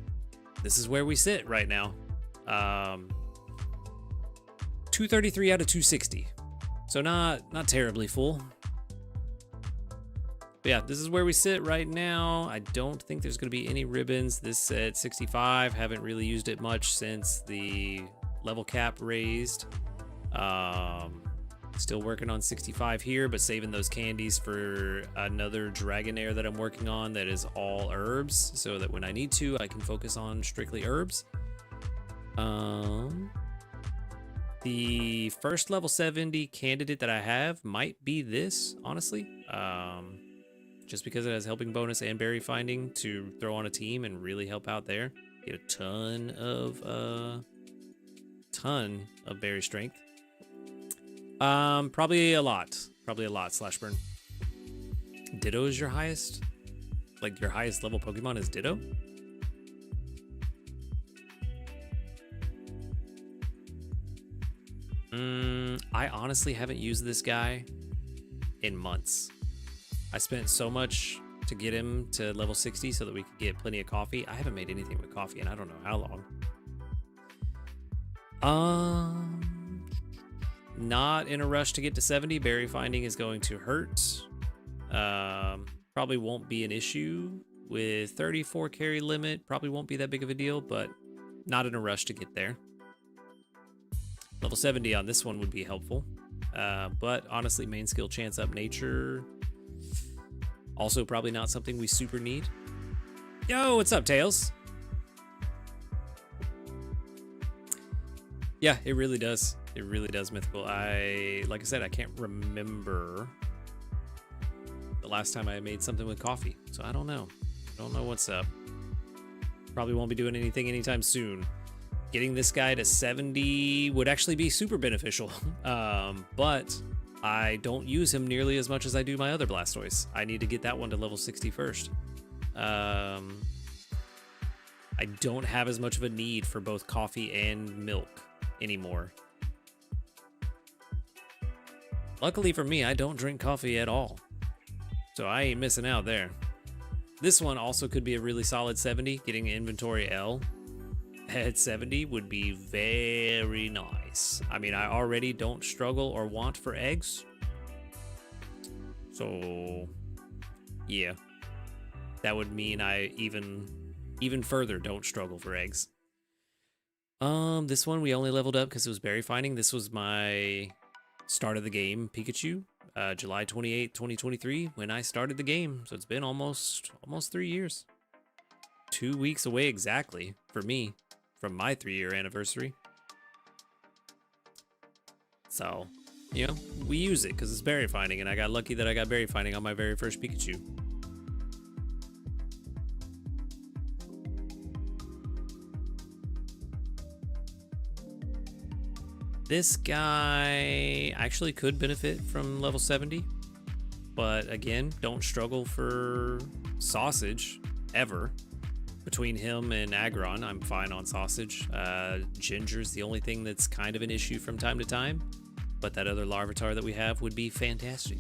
This is where we sit right now. 233 out of 260. So not terribly full. But yeah, this is where we sit right now. I don't think there's going to be any ribbons. This said 65. Haven't really used it much since the level cap raised. Still working on 65 here, but saving those candies for another Dragonair that I'm working on that is all herbs, so that when I need to, I can focus on strictly herbs. The first level 70 candidate that I have might be this, honestly. Just because it has helping bonus and berry finding to throw on a team and really help out there. Get a ton of berry strength. Probably a lot slash burn. Ditto is your highest? Like your highest level Pokemon is Ditto? I honestly haven't used this guy in months. I spent so much to get him to level 60 so that we could get plenty of coffee. I haven't made anything with coffee in I don't know how long. Not in a rush to get to 70. Berry finding is going to hurt. Probably won't be an issue with 34 carry limit. Probably won't be that big of a deal, but not in a rush to get there. Level 70 on this one would be helpful. But honestly, main skill chance up nature. Also probably not something we super need. Yo, what's up, Tails? Yeah, it really does. It really does, Mythical. Like I said, I can't remember the last time I made something with coffee. So I don't know. I don't know what's up. Probably won't be doing anything anytime soon. Getting this guy to 70 would actually be super beneficial. But I don't use him nearly as much as I do my other Blastoise. I need to get that one to level 60 first. I don't have as much of a need for both coffee and milk anymore. Luckily for me, I don't drink coffee at all. So I ain't missing out there. This one also could be a really solid 70. Getting inventory L at 70 would be very nice. I mean, I already don't struggle or want for eggs. So, yeah. That would mean I even further don't struggle for eggs. This one we only leveled up because it was berry finding. This was my start of the game Pikachu, July 28, 2023, when I started the game. So it's been almost 3 years. 2 weeks away exactly for me from my 3-year anniversary. So, you know, we use it because it's berry finding, and I got lucky that I got berry finding on my very first Pikachu. This guy actually could benefit from level 70, but again, don't struggle for sausage ever. Between him and Aggron, I'm fine on sausage. Ginger's the only thing that's kind of an issue from time to time, but that other Larvitar that we have would be fantastic.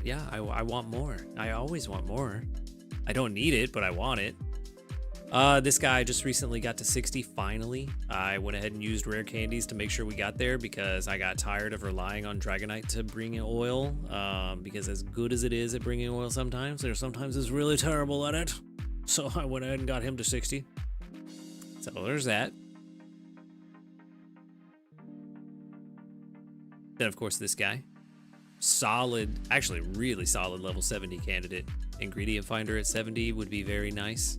Yeah, I want more. I always want more. I don't need it, but I want it. This guy just recently got to 60 finally. I went ahead and used rare candies to make sure we got there because I got tired of relying on Dragonite to bring in oil. Because as good as it is at bringing oil sometimes it's really terrible at it. So I went ahead and got him to 60. So there's that. Then of course this guy. Solid, actually really solid level 70 candidate Ingredient finder at 70 would be very nice.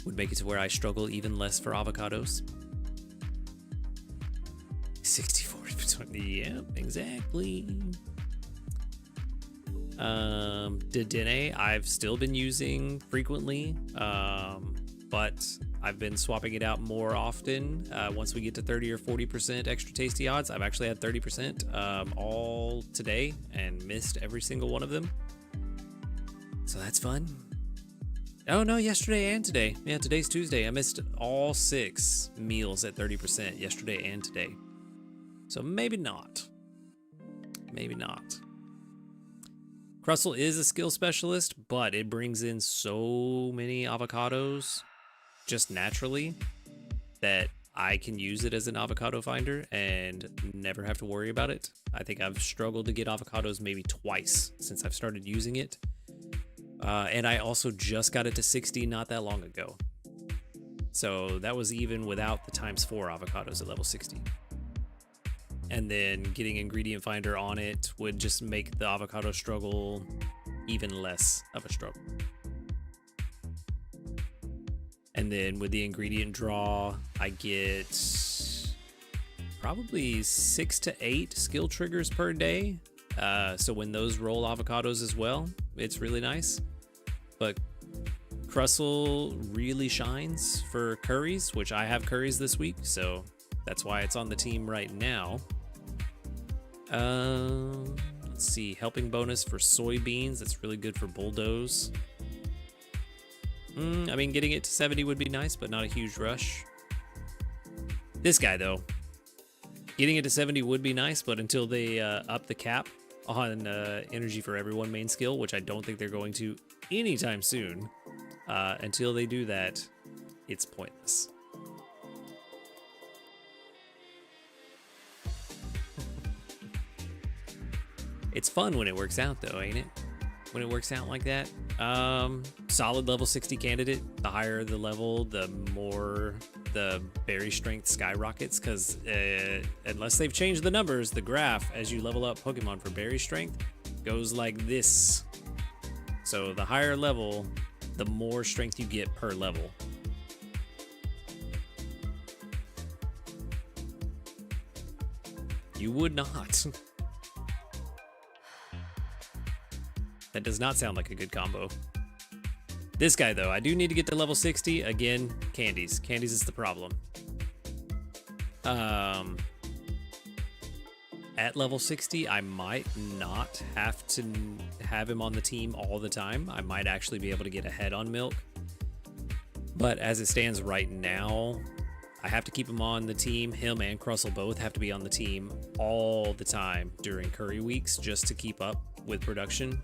Would make it to where I struggle even less for avocados. 60-40%. Yep, exactly. Dedenne, I've still been using frequently, but I've been swapping it out more often. Once we get to 30 or 40% extra tasty odds, I've actually had 30% all today and missed every single one of them. So that's fun. Oh no, yesterday and today. Yeah, today's Tuesday. I missed all 6 meals at 30% yesterday and today. So maybe not. Maybe not. Crustle is a skill specialist, but it brings in so many avocados just naturally that I can use it as an avocado finder and never have to worry about it. I think I've struggled to get avocados maybe twice since I've started using it. And I also just got it to 60 not that long ago. So that was even without the ×4 avocados at level 60. And then getting ingredient finder on it would just make the avocado struggle even less of a struggle. And then with the ingredient draw, I get probably 6 to 8 skill triggers per day. So when those roll avocados as well, it's really nice. But Crustle really shines for curries, which I have curries this week, so that's why it's on the team right now. Let's see, helping bonus for soybeans. That's really good for bulldoze. I mean, getting it to 70 would be nice, but not a huge rush. This guy, though, getting it to 70 would be nice, but until they up the cap on energy for everyone main skill, which I don't think they're going to anytime soon, until they do that, it's pointless. It's fun when it works out, though, ain't it? When it works out like that. Solid level 60 candidate. The higher the level, the more the berry strength skyrockets, because unless they've changed the numbers, the graph as you level up Pokemon for berry strength goes like this. So the higher level, the more strength you get per level. You would not. That does not sound like a good combo. This guy, though, I do need to get to level 60. Again, candies. Candies is the problem. At level 60, I might not have to have him on the team all the time. I might actually be able to get ahead on Milk. But as it stands right now, I have to keep him on the team. Him and Crustle both have to be on the team all the time during curry weeks just to keep up with production.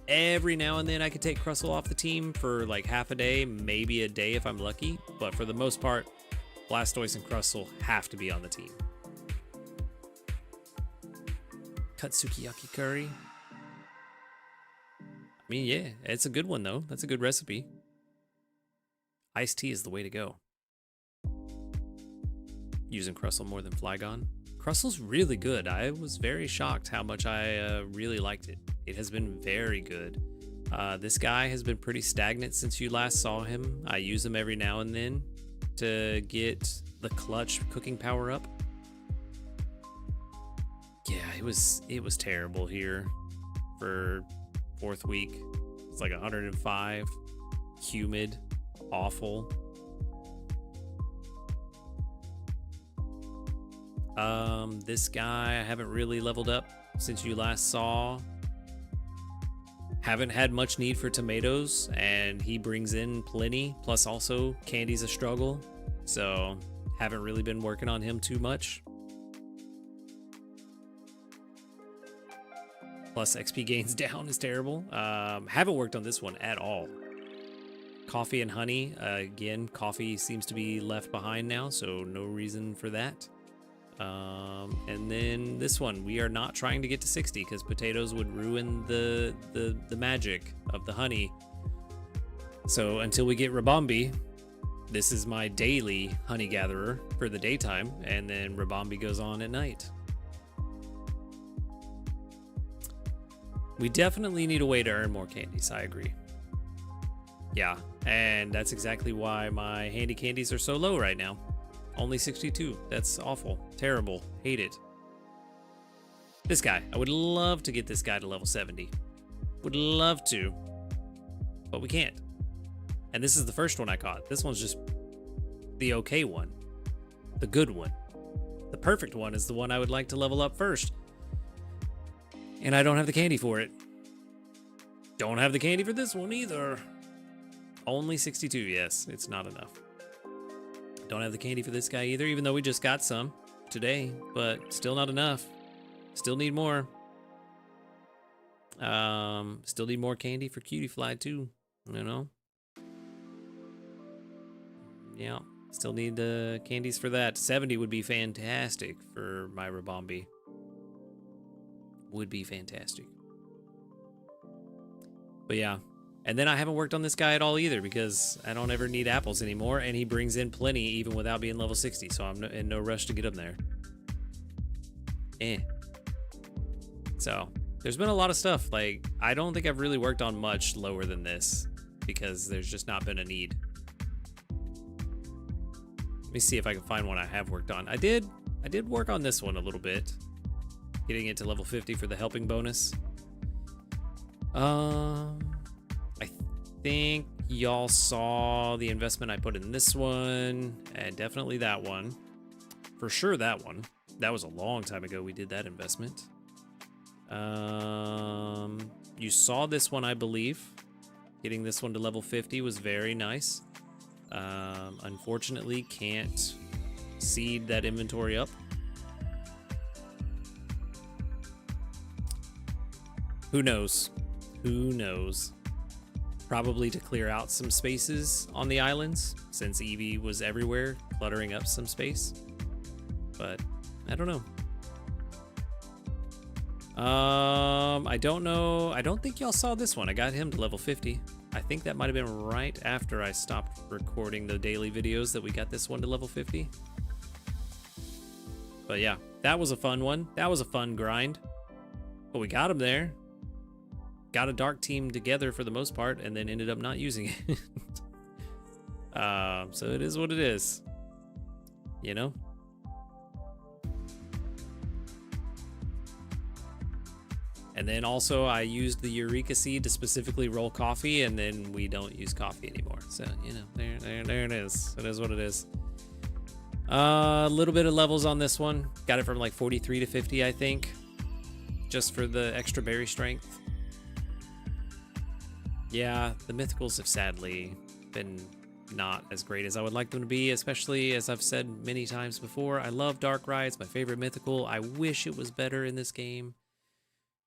Every now and then I could take Crustle off the team for like half a day, maybe a day if I'm lucky, but for the most part, Blastoise and Crustle have to be on the team. Katsukiyaki curry. I mean, yeah, it's a good one though. That's a good recipe. Iced tea is the way to go. Using Crustle more than Flygon. Crustle's really good. I was very shocked how much I really liked it. It has been very good. This guy has been pretty stagnant since you last saw him. I use him every now and then to get the clutch cooking power up. Yeah, it was terrible here for 4th week. It's like 105, humid, awful. This guy I haven't really leveled up since you last saw. Haven't had much need for tomatoes, and he brings in plenty, plus also candy's a struggle, so haven't really been working on him too much. Plus XP gains down is terrible. Haven't worked on this one at all. Coffee and honey, again, coffee seems to be left behind now, so no reason for that. And then this one, we are not trying to get to 60 because potatoes would ruin the magic of the honey. So until we get Rabombi, this is my daily honey gatherer for the daytime, and then Rabombi goes on at night. We definitely need a way to earn more candies. I agree. Yeah, and that's exactly why my handy candies are so low right now. Only 62. That's awful. Terrible. Hate it. This guy. I would love to get this guy to level 70. Would love to. But we can't. And this is the first one I caught. This one's just the okay one. The good one. The perfect one is the one I would like to level up first. And I don't have the candy for it. Don't have the candy for this one either. Only 62. Yes, it's not enough. Don't have the candy for this guy either, even though we just got some today, but still not enough. Still need more. Still need more candy for Cutie Fly too, you know? Yeah, still need the candies for that. 70 would be fantastic for my Rabombi. Would be fantastic. But yeah. And then I haven't worked on this guy at all either because I don't ever need apples anymore, and he brings in plenty even without being level 60, so I'm in no rush to get him there. So, there's been a lot of stuff. Like, I don't think I've really worked on much lower than this because there's just not been a need. Let me see if I can find one I have worked on. I did work on this one a little bit. Getting it to level 50 for the helping bonus. I think y'all saw the investment I put in this one, and definitely that one. For sure that one. That was a long time ago we did that investment. You saw this one, I believe. Getting this one to level 50 was very nice. Unfortunately, can't seed that inventory up. Who knows? Who knows? Probably to clear out some spaces on the islands, since Eevee was everywhere, cluttering up some space. But I don't know. I don't know. I don't think y'all saw this one. I got him to level 50. I think that might have been right after I stopped recording the daily videos that we got this one to level 50. But yeah, that was a fun one. That was a fun grind. But we got him there. Got a dark team together for the most part, and then ended up not using it. So it is what it is. You know? And then also I used the Eureka Seed to specifically roll coffee, and then we don't use coffee anymore. So, you know, there it is. It is what it is. A little bit of levels on this one. Got it from like 43 to 50, I think. Just for the extra berry strength. Yeah, the mythicals have sadly been not as great as I would like them to be, especially as I've said many times before. I love Darkrai. It's my favorite mythical. I wish it was better in this game.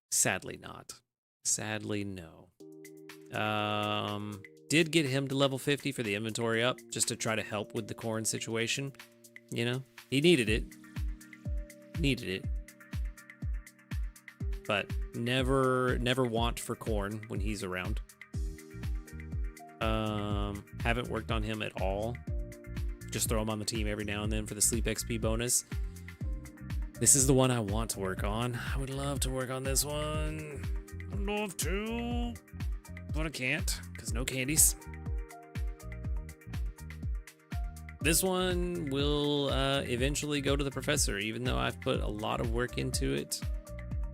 Sadly not. Sadly, no. Did get him to level 50 for the inventory up, just to try to help with the corn situation. You know, he needed it. Needed it. But never want for corn when he's around. Haven't worked on him at all. Just throw him on the team every now and then for the sleep XP bonus. This is the one I want to work on. I would love to work on this one. I'd love to, but I can't because no candies. This one will eventually go to the professor, even though I've put a lot of work into it.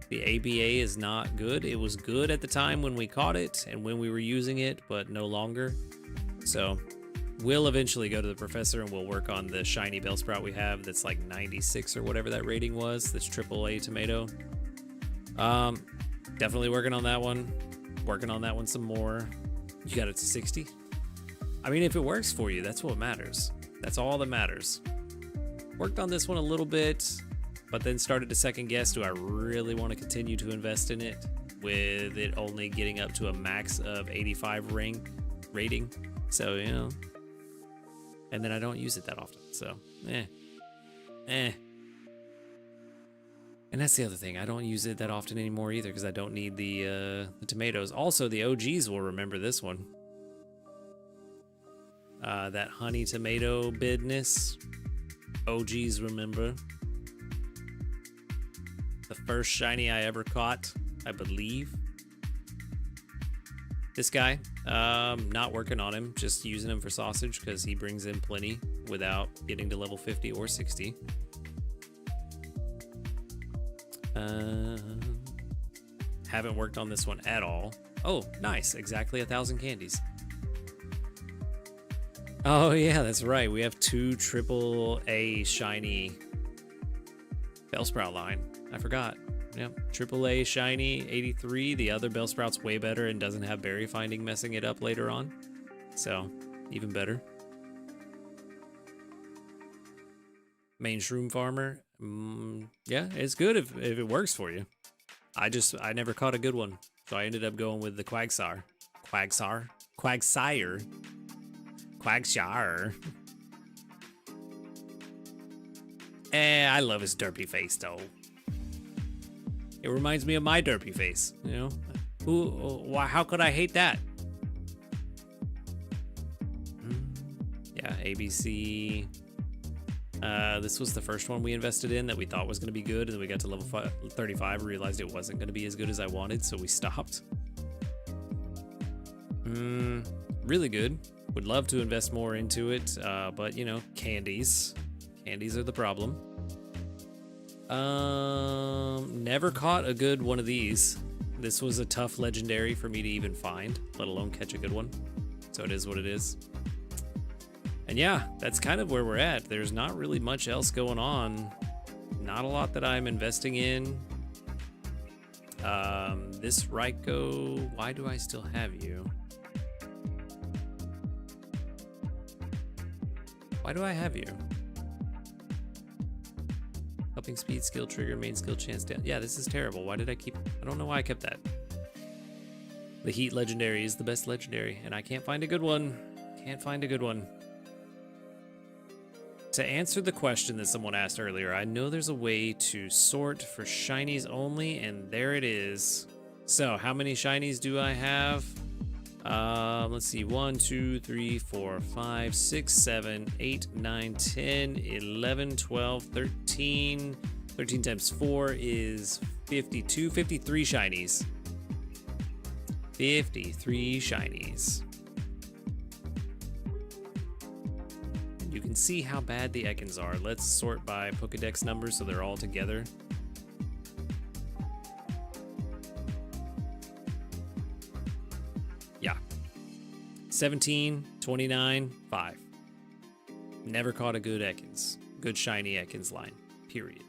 The ABA is not good. It was good at the time when we caught it and when we were using it, but no longer. So we'll eventually go to the professor and we'll work on the shiny Bellsprout we have that's like 96 or whatever that rating was. That's AAA tomato. Definitely working on that one. Working on that one some more. You got it to 60? I mean, if it works for you, that's what matters. That's all that matters. Worked on this one a little bit, but then started to second guess, do I really want to continue to invest in it with it only getting up to a max of 85 rating? So, you know, and then I don't use it that often. So, And that's the other thing. I don't use it that often anymore either because I don't need the tomatoes. Also, the OGs will remember this one. That honey tomato business. OGs remember. The first shiny I ever caught, I believe. This guy, not working on him, just using him for sausage because he brings in plenty without getting to level 50 or 60. Haven't worked on this one at all. Oh, nice. Exactly 1,000 candies. Oh, yeah, that's right. We have 2 AAA shiny Bellsprout line. I forgot. Yep, AAA shiny 83. The other Bellsprout's way better and doesn't have berry finding messing it up later on. So, even better. Main shroom farmer. Yeah, it's good if it works for you. I never caught a good one. So I ended up going with the Quagsire. Quagsire? I love his derpy face though. It reminds me of my derpy face, you know? How could I hate that? Yeah, ABC. This was the first one we invested in that we thought was going to be good, and then we got to level 35 and realized it wasn't going to be as good as I wanted, so we stopped. Really good. Would love to invest more into it, but you know, candies. Candies are the problem. Never caught a good one of these. This was a tough legendary for me to even find, let alone catch a good one. So it is what it is. And yeah, that's kind of where we're at. There's not really much else going on. Not a lot that I'm investing in. This Raikou, why do I still have you? Why do I have you? Helping speed, skill trigger, main skill chance down. Yeah, this is terrible. Why did I keep... I don't know why I kept that. The Heat legendary is the best legendary, and I can't find a good one. Can't find a good one. To answer the question that someone asked earlier, I know there's a way to sort for shinies only, and there it is. So, how many shinies do I have? Let's see, 1, 2, 3, 4, 5, 6, 7, 8, 9, 10, 11, 12, 13. 13 times 4 is 52, 53 shinies. 53 shinies. You can see how bad the Ekans are. Let's sort by Pokedex numbers so they're all together. Yeah. 17, 29, 5. Never caught a good Ekans. Good shiny Ekans line. Period.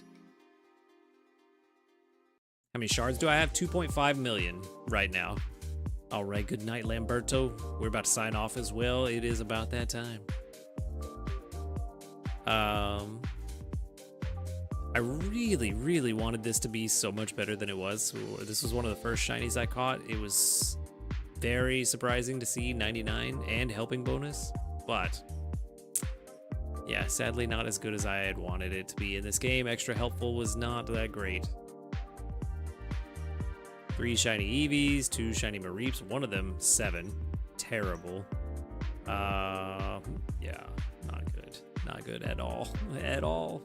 How many shards do I have? 2.5 million right now. All right, good night, Lamberto. We're about to sign off as well. It is about that time. I really, really wanted this to be so much better than it was. This was one of the first shinies I caught. It was very surprising to see 99 and helping bonus, but yeah, sadly not as good as I had wanted it to be in this game. Extra helpful was not that great. 3 shiny Eevees, 2 shiny Mareeps, one of them 7. Terrible. Yeah, not good. Not good at all. At all.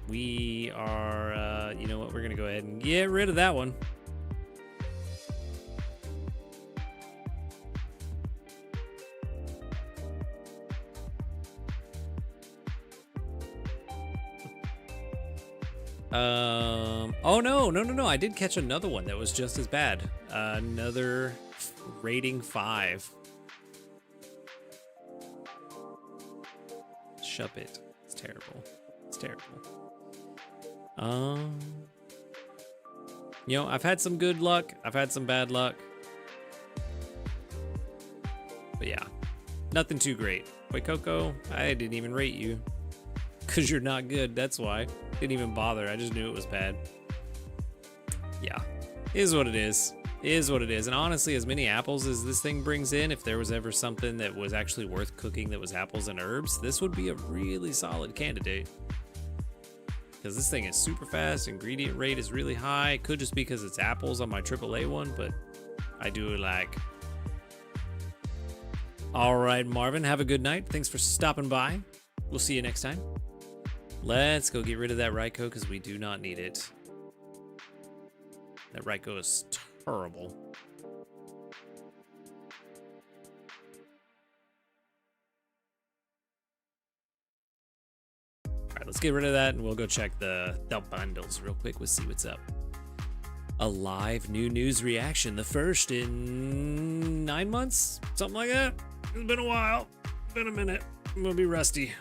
We are, you know what, we're gonna go ahead and get rid of that one. Oh no, I did catch another one that was just as bad. Another rating 5. Shuppet. It's terrible. It's terrible. You know, I've had some good luck. I've had some bad luck. But yeah, nothing too great. Wait, Coco, I didn't even rate you. Because you're not good, that's why. Didn't even bother, I just knew it was bad. Yeah, is what it is. Is what it is. And honestly, as many apples as this thing brings in, if there was ever something that was actually worth cooking that was apples and herbs, this would be a really solid candidate. Because this thing is super fast, ingredient rate is really high. Could just be because it's apples on my AAA one, but I do like. All right, Marvin, have a good night. Thanks for stopping by. We'll see you next time. Let's go get rid of that Raikou because we do not need it. That Raikou is terrible. right, let's get rid of that and we'll go check the bundles real quick. We'll see what's up. A live new news reaction, the first in 9 months, something like that. It's been a while, been a minute. I'm gonna be rusty.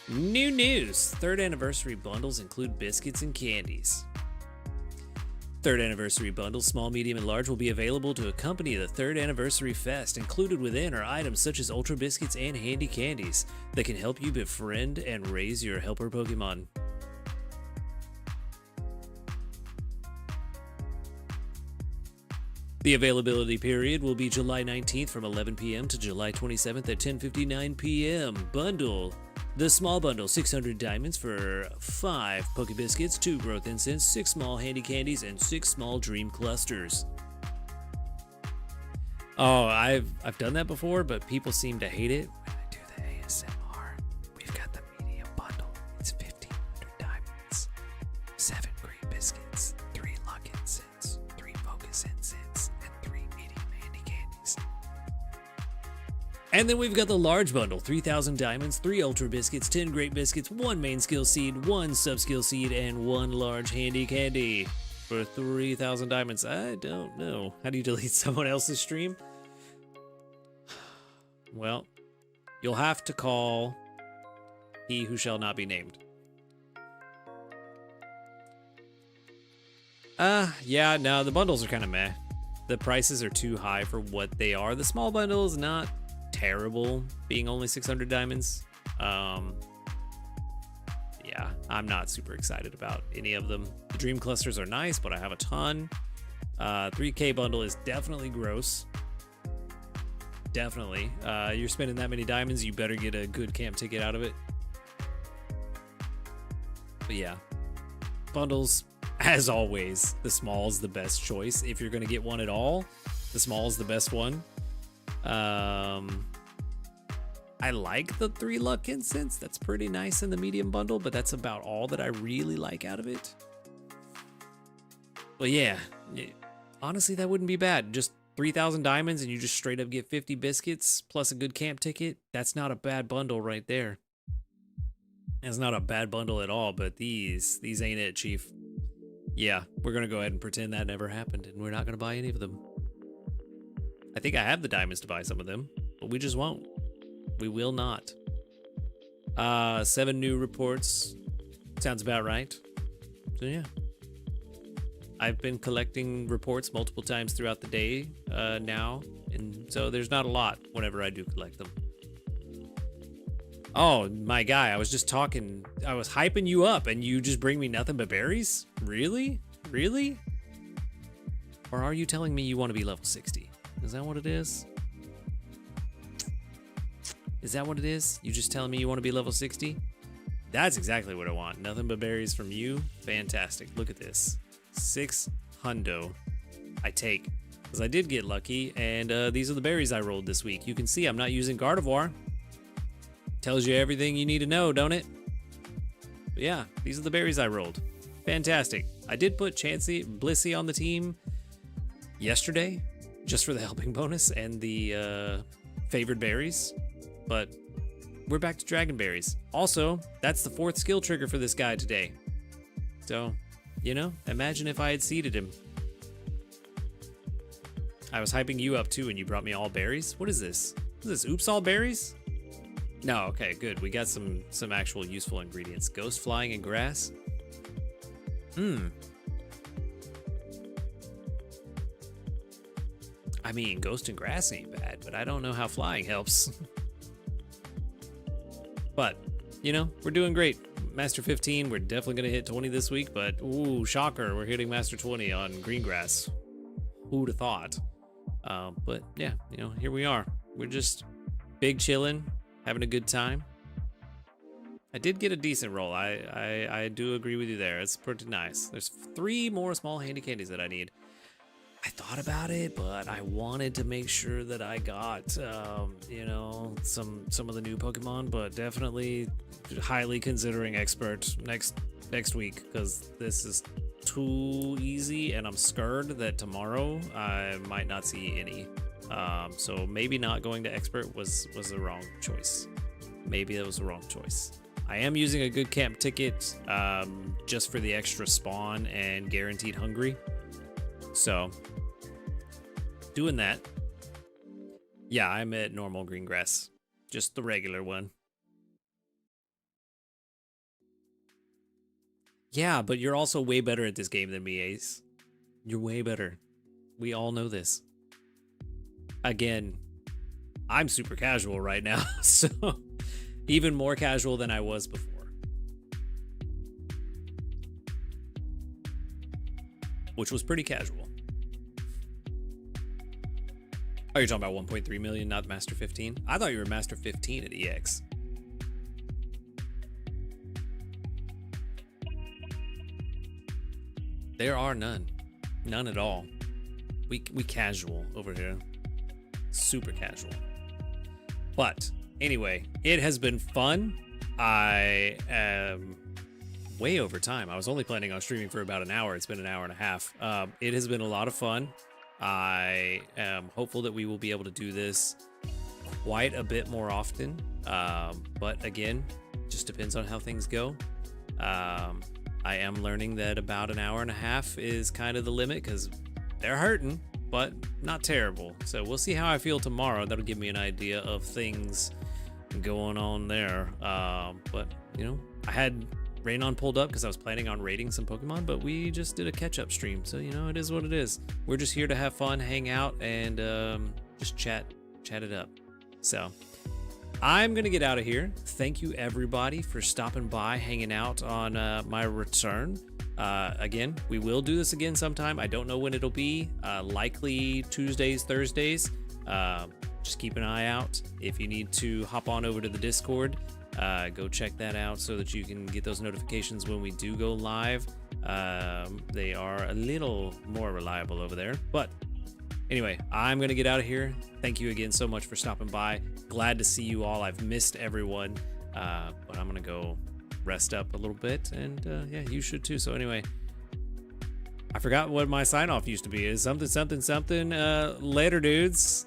New news, 3rd anniversary bundles include biscuits and candies. 3rd anniversary bundles, small, medium, and large, will be available to accompany the 3rd anniversary fest. Included within are items such as ultra biscuits and handy candies that can help you befriend and raise your helper Pokemon. The availability period will be July 19th from 11 p.m. to July 27th at 10:59 p.m. Bundle. The small bundle, 600 diamonds for 5 Poke Biscuits, 2 Growth Incense, 6 small handy candies, and 6 small dream clusters. Oh, I've done that before, but people seem to hate it. When I do the ASMR, we've got the medium bundle. It's 1,500 diamonds, 7 green biscuits, 3 luck incense, 3 focus incense, and 3 medium handy candies. And then we've got the large bundle, 3,000 diamonds, 3 ultra biscuits, 10 great biscuits, 1 main skill seed, 1 sub skill seed, and 1 large handy candy for 3,000 diamonds. I don't know. How do you delete someone else's stream? Well, you'll have to call he who shall not be named. Yeah, no, the bundles are kind of meh. The prices are too high for what they are. The small bundle is not terrible, being only 600 diamonds. Yeah, I'm not super excited about any of them. The dream clusters are nice, but I have a ton. 3K bundle is definitely gross. Definitely. You're spending that many diamonds, you better get a good camp ticket out of it. But yeah, bundles, as always, the small's the best choice. If you're gonna get one at all, the small's the best one. I like the 3 luck incense. That's pretty nice in the medium bundle, but that's about all that I really like out of it. But yeah, honestly, that wouldn't be bad. Just 3,000 diamonds and you just straight up get 50 biscuits plus a good camp ticket. That's not a bad bundle right there. It's not a bad bundle at all, but these ain't it, Chief. Yeah, we're gonna go ahead and pretend that never happened and we're not gonna buy any of them. I think I have the diamonds to buy some of them, but we just won't. We will not. 7 new reports. Sounds about right. So yeah. I've been collecting reports multiple times throughout the day now, and so there's not a lot whenever I do collect them. Oh, my guy, I was just talking, I was hyping you up, and you just bring me nothing but berries? Really? Really? Or are you telling me you want to be level 60? Is that what it is? Is that what it is? You just telling me you want to be level 60? That's exactly what I want. Nothing but berries from you. Fantastic. Look at this. 6 hundo. I take. Because I did get lucky, and these are the berries I rolled this week. You can see I'm not using Gardevoir. Tells you everything you need to know, don't it? But yeah, these are the berries I rolled. Fantastic. I did put Chansey Blissey on the team yesterday, just for the helping bonus and the favored berries. But we're back to dragon berries. Also, that's the 4th skill trigger for this guy today. So, you know, imagine if I had seeded him. I was hyping you up too and you brought me all berries. What is this? Is this oops all berries? No, okay, good. We got some actual useful ingredients. Ghost flying and grass. I mean, ghost and grass ain't bad, but I don't know how flying helps. But, you know, we're doing great. Master 15, we're definitely gonna hit 20 this week, but ooh, shocker, we're hitting Master 20 on green grass. Who'd have thought? But yeah, you know, here we are. We're just big chilling, having a good time. I did get a decent roll. I do agree with you there. It's pretty nice. There's 3 more small handy candies that I need. I thought about it, but I wanted to make sure that I got, you know, some of the new Pokemon, but definitely highly considering expert next week, because this is too easy, and I'm scared that tomorrow I might not see any. So maybe not going to expert was the wrong choice. Maybe that was the wrong choice. I am using a good camp ticket just for the extra spawn and guaranteed hungry. So, doing that. Yeah, I'm at normal green grass. Just the regular one. Yeah, but you're also way better at this game than me, Ace. You're way better. We all know this. Again, I'm super casual right now, so even more casual than I was before. Which was pretty casual. Oh, you're talking about 1.3 million, not Master 15? I thought you were Master 15 at EX. There are none. None at all. We casual over here. Super casual. But anyway, it has been fun. I am way over time. I was only planning on streaming for about an hour. It's been an hour and a half. It has been a lot of fun. I am hopeful that we will be able to do this quite a bit more often. But again, just depends on how things go. I am learning that about an hour and a half is kind of the limit because they're hurting, but not terrible. So we'll see how I feel tomorrow. That'll give me an idea of things going on there. But, you know, I had Raynon pulled up because I was planning on raiding some Pokemon, but we just did a catch-up stream. So, you know, it is what it is. We're just here to have fun, hang out, and just chat it up. So I'm going to get out of here. Thank you, everybody, for stopping by, hanging out on my return. Again, we will do this again sometime. I don't know when it'll be. Likely Tuesdays, Thursdays. Just keep an eye out. If you need to hop on over to the Discord, go check that out so that you can get those notifications when we do go live. They are a little more reliable over there. But anyway, I'm going to get out of here. Thank you again so much for stopping by. Glad to see you all. I've missed everyone. But I'm going to go rest up a little bit. And yeah, you should too. So anyway, I forgot what my sign off used to be. Is something. Later, dudes.